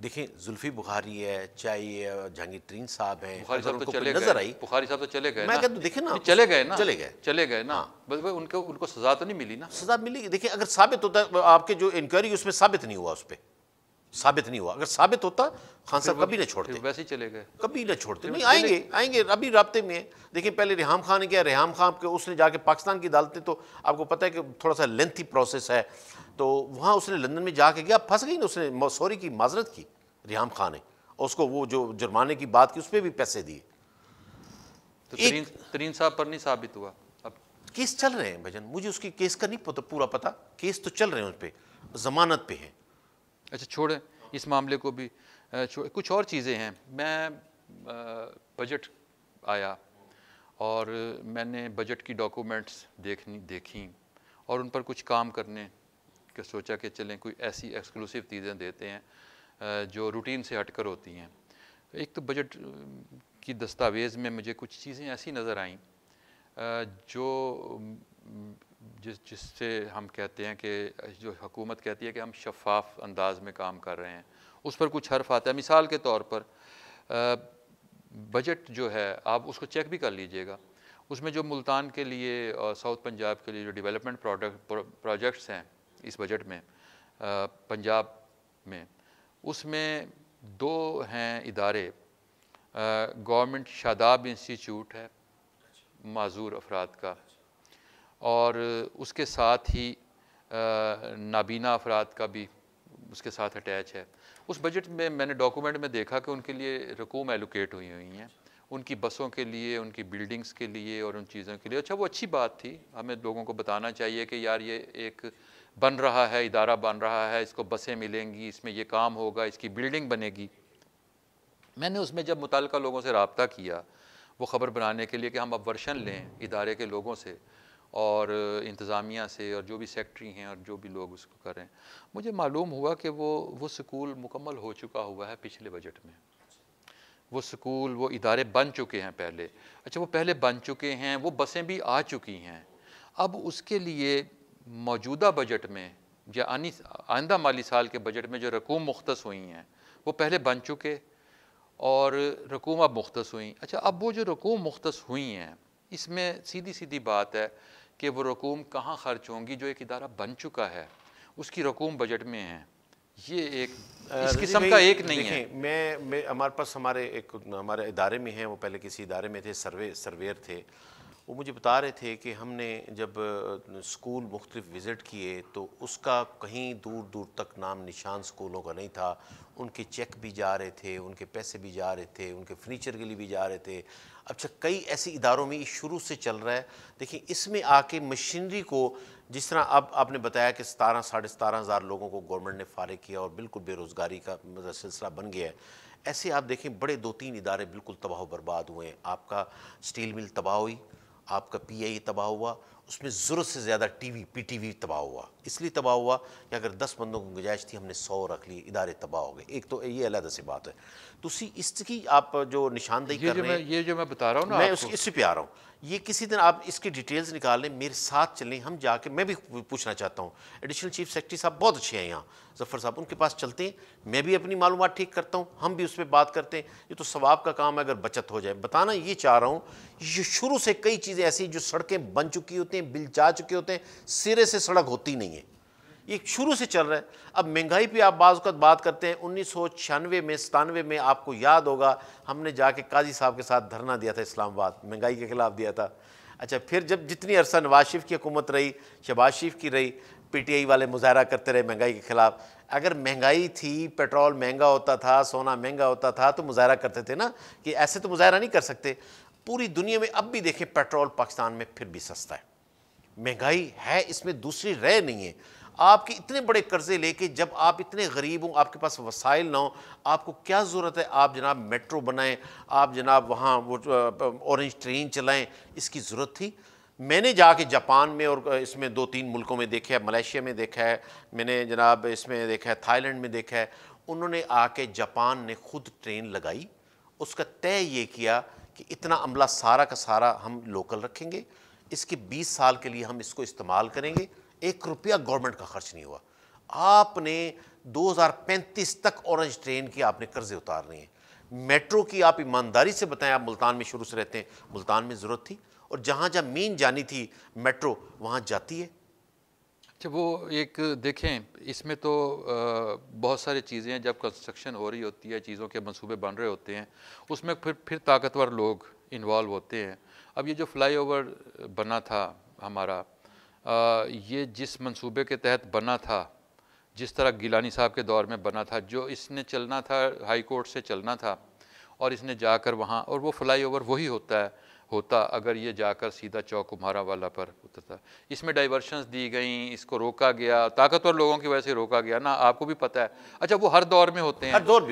دیکھیں زلفی بخاری ہے, چاہیے جہانگیر ترین صاحب ہیں, بخاری صاحب تو چلے نظر آئی, بخاری صاحب تو چلے گئے, میں کہتا ہوں دیکھیں نا چلے گئے نا, ان کو سزا تو نہیں ملی نا. سزا ملی. دیکھیں اگر ثابت ہوتا ہے آپ کے جو انکوائری اس میں ثابت نہیں ہوا, اس پہ ثابت نہیں ہوا, اگر ثابت ہوتا خان صاحب کبھی نہ چھوڑتے, ویسے ہی چلے گئے, کبھی نہ چھوڑتے. نہیں آئیں گے ابھی رابطے میں ہیں. دیکھیں پہلے ریحام خان نے کیا, ریحام خان کے اس نے جا کے پاکستان کی عدالتیں, تو آپ کو پتہ ہے کہ تھوڑا سا لینتھی پروسیس ہے, تو وہاں اس نے لندن میں جا کے گیا, پھنس گئی نا, اس نے سوری کی معذرت کی ریحام خان نے, اور اس کو وہ جو جرمانے کی بات کی اس پہ بھی پیسے دیے. تو ترین صاحب پر نہیں ثابت ہوا. اب کیس چل رہے ہیں بھجن, مجھے اس کی کیس کا نہیں پورا پتہ, کیس تو چل رہے ہیں ان پہ, ضمانت پہ ہیں. اچھا چھوڑیں اس معاملے کو بھی, کچھ اور چیزیں ہیں. میں بجٹ آیا اور میں نے بجٹ کی ڈاکومنٹس دیکھیں اور ان پر کچھ کام کرنے کا سوچا کہ چلیں کوئی ایسی ایکسکلوسیو چیزیں دیتے ہیں جو روٹین سے ہٹ کر ہوتی ہیں. ایک تو بجٹ کی دستاویز میں مجھے کچھ چیزیں ایسی نظر آئیں جو جس سے ہم کہتے ہیں کہ جو حکومت کہتی ہے کہ ہم شفاف انداز میں کام کر رہے ہیں, اس پر کچھ حرف آتا ہے. مثال کے طور پر بجٹ جو ہے آپ اس کو چیک بھی کر لیجئے گا, اس میں جو ملتان کے لیے اور ساؤتھ پنجاب کے لیے جو ڈیولپمنٹ پروجیکٹس ہیں اس بجٹ میں پنجاب میں, اس میں 2 ہیں ادارے. گورنمنٹ شاداب انسٹیٹیوٹ ہے معذور افراد کا, اور اس کے ساتھ ہی نابینا افراد کا بھی اس کے ساتھ اٹیچ ہے. اس بجٹ میں میں نے ڈاکومنٹ میں دیکھا کہ ان کے لیے رقوم ایلوکیٹ ہوئی ہیں, ان کی بسوں کے لیے, ان کی بلڈنگز کے لیے اور ان چیزوں کے لیے. اچھا وہ اچھی بات تھی, ہمیں لوگوں کو بتانا چاہیے کہ یار یہ ایک بن رہا ہے, ادارہ بن رہا ہے, اس کو بسیں ملیں گی, اس میں یہ کام ہوگا, اس کی بلڈنگ بنے گی. میں نے اس میں جب متعلقہ لوگوں سے رابطہ کیا وہ خبر بنانے کے لیے کہ ہم اب ورشن لیں ادارے کے لوگوں سے اور انتظامیہ سے اور جو بھی سیکٹری ہیں اور جو بھی لوگ اس کو کر رہے ہیں, مجھے معلوم ہوا کہ وہ سکول مکمل ہو چکا ہوا ہے پچھلے بجٹ میں. وہ سکول, وہ ادارے بن چکے ہیں پہلے. اچھا وہ پہلے بن چکے ہیں, وہ بسیں بھی آ چکی ہیں. اب اس کے لیے موجودہ بجٹ میں یا آئندہ مالی سال کے بجٹ میں جو رقوم مختص ہوئی ہیں وہ پہلے بن چکے اور رقوم اب مختص ہوئیں. اچھا اب وہ جو رقوم مختص ہوئی ہیں اس میں سیدھی بات ہے کہ وہ رقوم کہاں خرچ ہوں گی. جو ایک ادارہ بن چکا ہے اس کی رقوم بجٹ میں ہے, یہ ایک اس قسم کا ایک نہیں ہے. میں ہمارے پاس ہمارے ادارے میں ہیں, وہ پہلے کسی ادارے میں تھے, سرویر تھے, وہ مجھے بتا رہے تھے کہ ہم نے جب اسکول مختلف وزٹ کیے تو اس کا کہیں دور دور تک نام نشان اسکولوں کا نہیں تھا. ان کے چیک بھی جا رہے تھے, ان کے پیسے بھی جا رہے تھے, ان کے فرنیچر کے لیے بھی جا رہے تھے. اچھا کئی ایسے اداروں میں شروع سے چل رہا ہے. دیکھیں اس میں آ کے مشینری کو, جس طرح اب آپ نے بتایا کہ 17,000-17,500 لوگوں کو گورنمنٹ نے فارغ کیا اور بالکل بے روزگاری کا سلسلہ بن گیا ہے. ایسے آپ دیکھیں بڑے 2-3 ادارے بالکل تباہ و برباد ہوئے ہیں. آپ کا اسٹیل مل تباہ ہوئی, آپ کا پی آئی تباہ ہوا, اس میں ضرورت سے زیادہ T V P T V تباہ ہوا. اس لیے تباہ ہوا کہ اگر 10 بندوں کو گنجائش تھی ہم نے 100 رکھ لی, ادارے تباہ ہو گئے. ایک تو یہ علیحدہ سی بات ہے. دوسری اس کی آپ جو نشاندہی کر رہے ہیں, یہ جو میں بتا رہا ہوں نا, میں اس پہ آ رہا ہوں. یہ کسی دن آپ اس کی ڈیٹیلز نکال لیں, میرے ساتھ چلیں, ہم جا کے, میں بھی پوچھنا چاہتا ہوں. ایڈیشنل چیف سیکرٹری صاحب بہت اچھے ہیں یہاں, ظفر صاحب, ان کے پاس چلتے ہیں, میں بھی اپنی معلومات ٹھیک کرتا ہوں, ہم بھی اس پہ بات کرتے ہیں. یہ تو ثواب کا کام ہے اگر بچت ہو جائے. بتانا یہ چاہ رہا ہوں, یہ شروع سے کئی چیزیں ایسی جو سڑکیں بن چکی ہوتی ہیں, بل جا چکے ہوتے ہیں, سرے سے سڑک ہوتی نہیں ہے. یہ شروع سے چل رہا ہے. اب مہنگائی پہ آپ بعض اوقات بات کرتے ہیں. 1996 میں 97 میں آپ کو یاد ہوگا ہم نے جا کے قاضی صاحب کے ساتھ دھرنا دیا تھا اسلام آباد, مہنگائی کے خلاف دیا تھا. اچھا پھر جب جتنی عرصہ نواز شریف کی حکومت رہی, شہباز شریف کی رہی, پی ٹی آئی والے مظاہرہ کرتے رہے مہنگائی کے خلاف. اگر مہنگائی تھی, پیٹرول مہنگا ہوتا تھا, سونا مہنگا ہوتا تھا, تو مظاہرہ کرتے تھے نا, کہ ایسے تو مظاہرہ نہیں کر سکتے. پوری دنیا میں اب بھی دیکھیں پیٹرول پاکستان میں پھر بھی سستا ہے. مہنگائی ہے, اس میں دوسری رہ نہیں ہے. آپ کے اتنے بڑے قرضے لے کے جب آپ اتنے غریب ہوں, آپ کے پاس وسائل نہ ہوں, آپ کو کیا ضرورت ہے آپ جناب میٹرو بنائیں, آپ جناب وہاں وہ اورنج ٹرین چلائیں, اس کی ضرورت تھی؟ میں نے جا کے جاپان میں اور اس میں 2-3 ملکوں میں دیکھا ہے, ملیشیا میں دیکھا ہے, میں نے جناب اس میں دیکھا ہے, تھائی لینڈ میں دیکھا ہے. انہوں نے آ کے جاپان نے خود ٹرین لگائی, اس کا طے یہ کیا کہ اتنا عملہ سارا کا سارا ہم لوکل رکھیں گے, اس کے 20 سال کے لیے ہم اس کو استعمال کریں گے, 1 روپیہ گورنمنٹ کا خرچ نہیں ہوا. آپ نے 2035 تک اورنج ٹرین کی آپ نے قرضے اتارنے ہیں. میٹرو کی آپ ایمانداری سے بتائیں, آپ ملتان میں شروع سے رہتے ہیں, ملتان میں ضرورت تھی, اور جہاں جہاں مین جانی تھی میٹرو وہاں جاتی ہے. اچھا وہ ایک دیکھیں, اس میں تو بہت ساری چیزیں ہیں, جب کنسٹرکشن ہو رہی ہوتی ہے, چیزوں کے منصوبے بن رہے ہوتے ہیں, اس میں پھر طاقتور لوگ انوالو ہوتے ہیں. اب یہ جو فلائی اوور بنا تھا ہمارا, یہ جس منصوبے کے تحت بنا تھا, جس طرح گیلانی صاحب کے دور میں بنا تھا, جو اس نے چلنا تھا ہائی کورٹ سے چلنا تھا, اور اس نے جا کر وہاں, اور وہ فلائی اوور وہی ہوتا اگر یہ جا کر سیدھا چوک کمہارا والا پر اترتا. اس میں ڈائیورشنز دی گئیں, اس کو روکا گیا, طاقتور لوگوں کی وجہ سے روکا گیا نا, آپ کو بھی پتہ ہے. اچھا وہ ہر دور میں ہوتے ہیں, ہر دور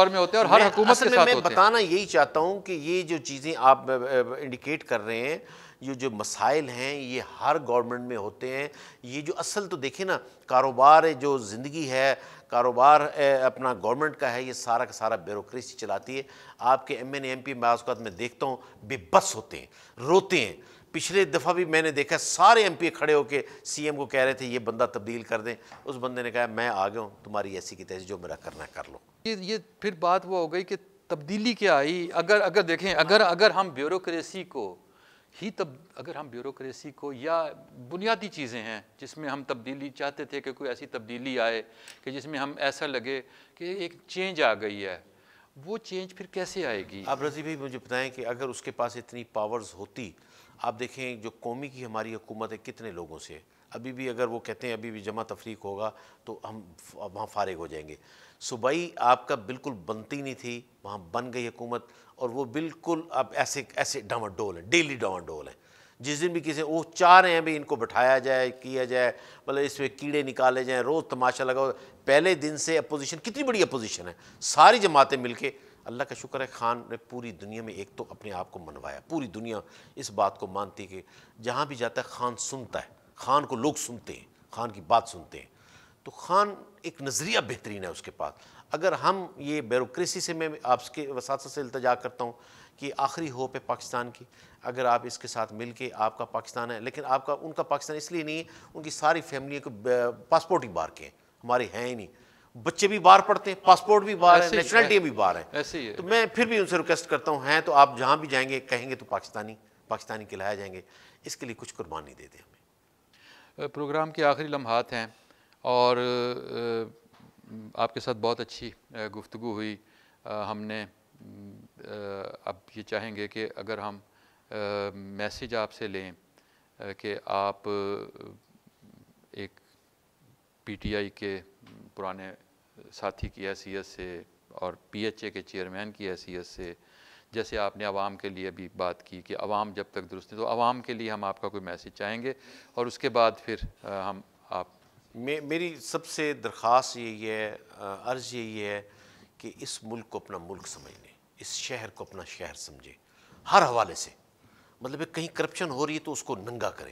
میں ہوتے ہیں, اور ہر حکومت کے ساتھ ہوتے ہیں. میں بتانا یہی چاہتا ہوں کہ یہ جو چیزیں آپ انڈیکیٹ کر رہے ہیں, یہ جو مسائل ہیں, یہ ہر گورنمنٹ میں ہوتے ہیں. یہ جو اصل تو دیکھیں نا, کاروبار جو زندگی ہے, کاروبار اپنا گورنمنٹ کا ہے, یہ سارا کا سارا بیوروکریسی چلاتی ہے. آپ کے M N A M P بعض اوقات میں دیکھتا ہوں بے بس ہوتے ہیں, روتے ہیں. پچھلے دفعہ بھی میں نے دیکھا سارے ایم پی کھڑے ہو کے سی ایم کو کہہ رہے تھے یہ بندہ تبدیل کر دیں. اس بندے نے کہا میں آ گیا ہوں, تمہاری ایسی کی تیسی, جو میرا کرنا ہے کر لو. یہ پھر بات وہ ہو گئی کہ تبدیلی کیا آئی. اگر دیکھیں, اگر ہم بیوروکریسی کو اگر ہم بیوروکریسی کو, یا بنیادی چیزیں ہیں جس میں ہم تبدیلی چاہتے تھے کہ کوئی ایسی تبدیلی آئے کہ جس میں ہم ایسا لگے کہ ایک چینج آ گئی ہے, وہ چینج پھر کیسے آئے گی؟ آپ رضی بھائی مجھے بتائیں کہ اگر اس کے پاس اتنی پاورز ہوتی, آپ دیکھیں جو قومی کی ہماری حکومت ہے کتنے لوگوں سے, ابھی بھی اگر وہ کہتے ہیں ابھی بھی جمع تفریق ہوگا تو ہم وہاں فارغ ہو جائیں گے. صوبائی آپ کا بالکل بنتی نہیں تھی, وہاں بن گئی حکومت, اور وہ بالکل اب ایسے ڈاواں ڈول ہیں, ڈیلی ڈاواں ڈول ہیں. جس دن بھی کسی وہ چاہ رہے ہیں بھی ان کو بٹھایا جائے, کیا جائے, مطلب اس میں کیڑے نکالے جائیں, روز تماشا لگاؤ. پہلے دن سے اپوزیشن, کتنی بڑی اپوزیشن ہے, ساری جماعتیں مل کے, اللہ کا شکر ہے خان نے پوری دنیا میں ایک تو اپنے آپ کو منوایا. پوری دنیا اس بات کو مانتی کہ جہاں بھی جاتا ہے خان سنتا ہے, خان کو لوگ سنتے ہیں, خان کی بات سنتے ہیں. تو خان ایک نظریہ بہترین ہے اس کے پاس. اگر ہم یہ بیوروکریسی سے, میں آپ کے وساطت سے التجا کرتا ہوں کہ آخری ہوپ ہے پاکستان کی, اگر آپ اس کے ساتھ مل کے, آپ کا پاکستان ہے, لیکن آپ کا ان کا پاکستان اس لیے نہیں ہے, ان کی ساری فیملی کو پاسپورٹ ہی باہر کے ہیں, ہمارے ہیں ہی نہیں. بچے بھی باہر پڑھتے ہیں, پاسپورٹ بھی باہر ہے, نیشنلٹی بھی باہر ہے. تو میں پھر بھی ان سے ریکویسٹ کرتا ہوں, ہیں تو آپ جہاں بھی جائیں گے کہیں گے تو پاکستانی کھلائے جائیں گے. اس کے لیے کچھ قربانی دے دیں ہمیں. پروگرام کے آخری لمحات ہیں, اور آپ کے ساتھ بہت اچھی گفتگو ہوئی. ہم نے اب یہ چاہیں گے کہ اگر ہم میسیج آپ سے لیں کہ آپ ایک پی ٹی آئی کے پرانے ساتھی کی حیثیت سے اور پی ایچ اے کے چیئرمین کی حیثیت سے, جیسے آپ نے عوام کے لیے بھی بات کی کہ عوام جب تک درست ہے, تو عوام کے لیے ہم آپ کا کوئی میسیج چاہیں گے, اور اس کے بعد پھر ہم میری سب سے درخواست یہی ہے, عرض یہی ہے کہ اس ملک کو اپنا ملک سمجھ لیں, اس شہر کو اپنا شہر سمجھیں ہر حوالے سے. مطلب کہیں کرپشن ہو رہی ہے تو اس کو ننگا کریں,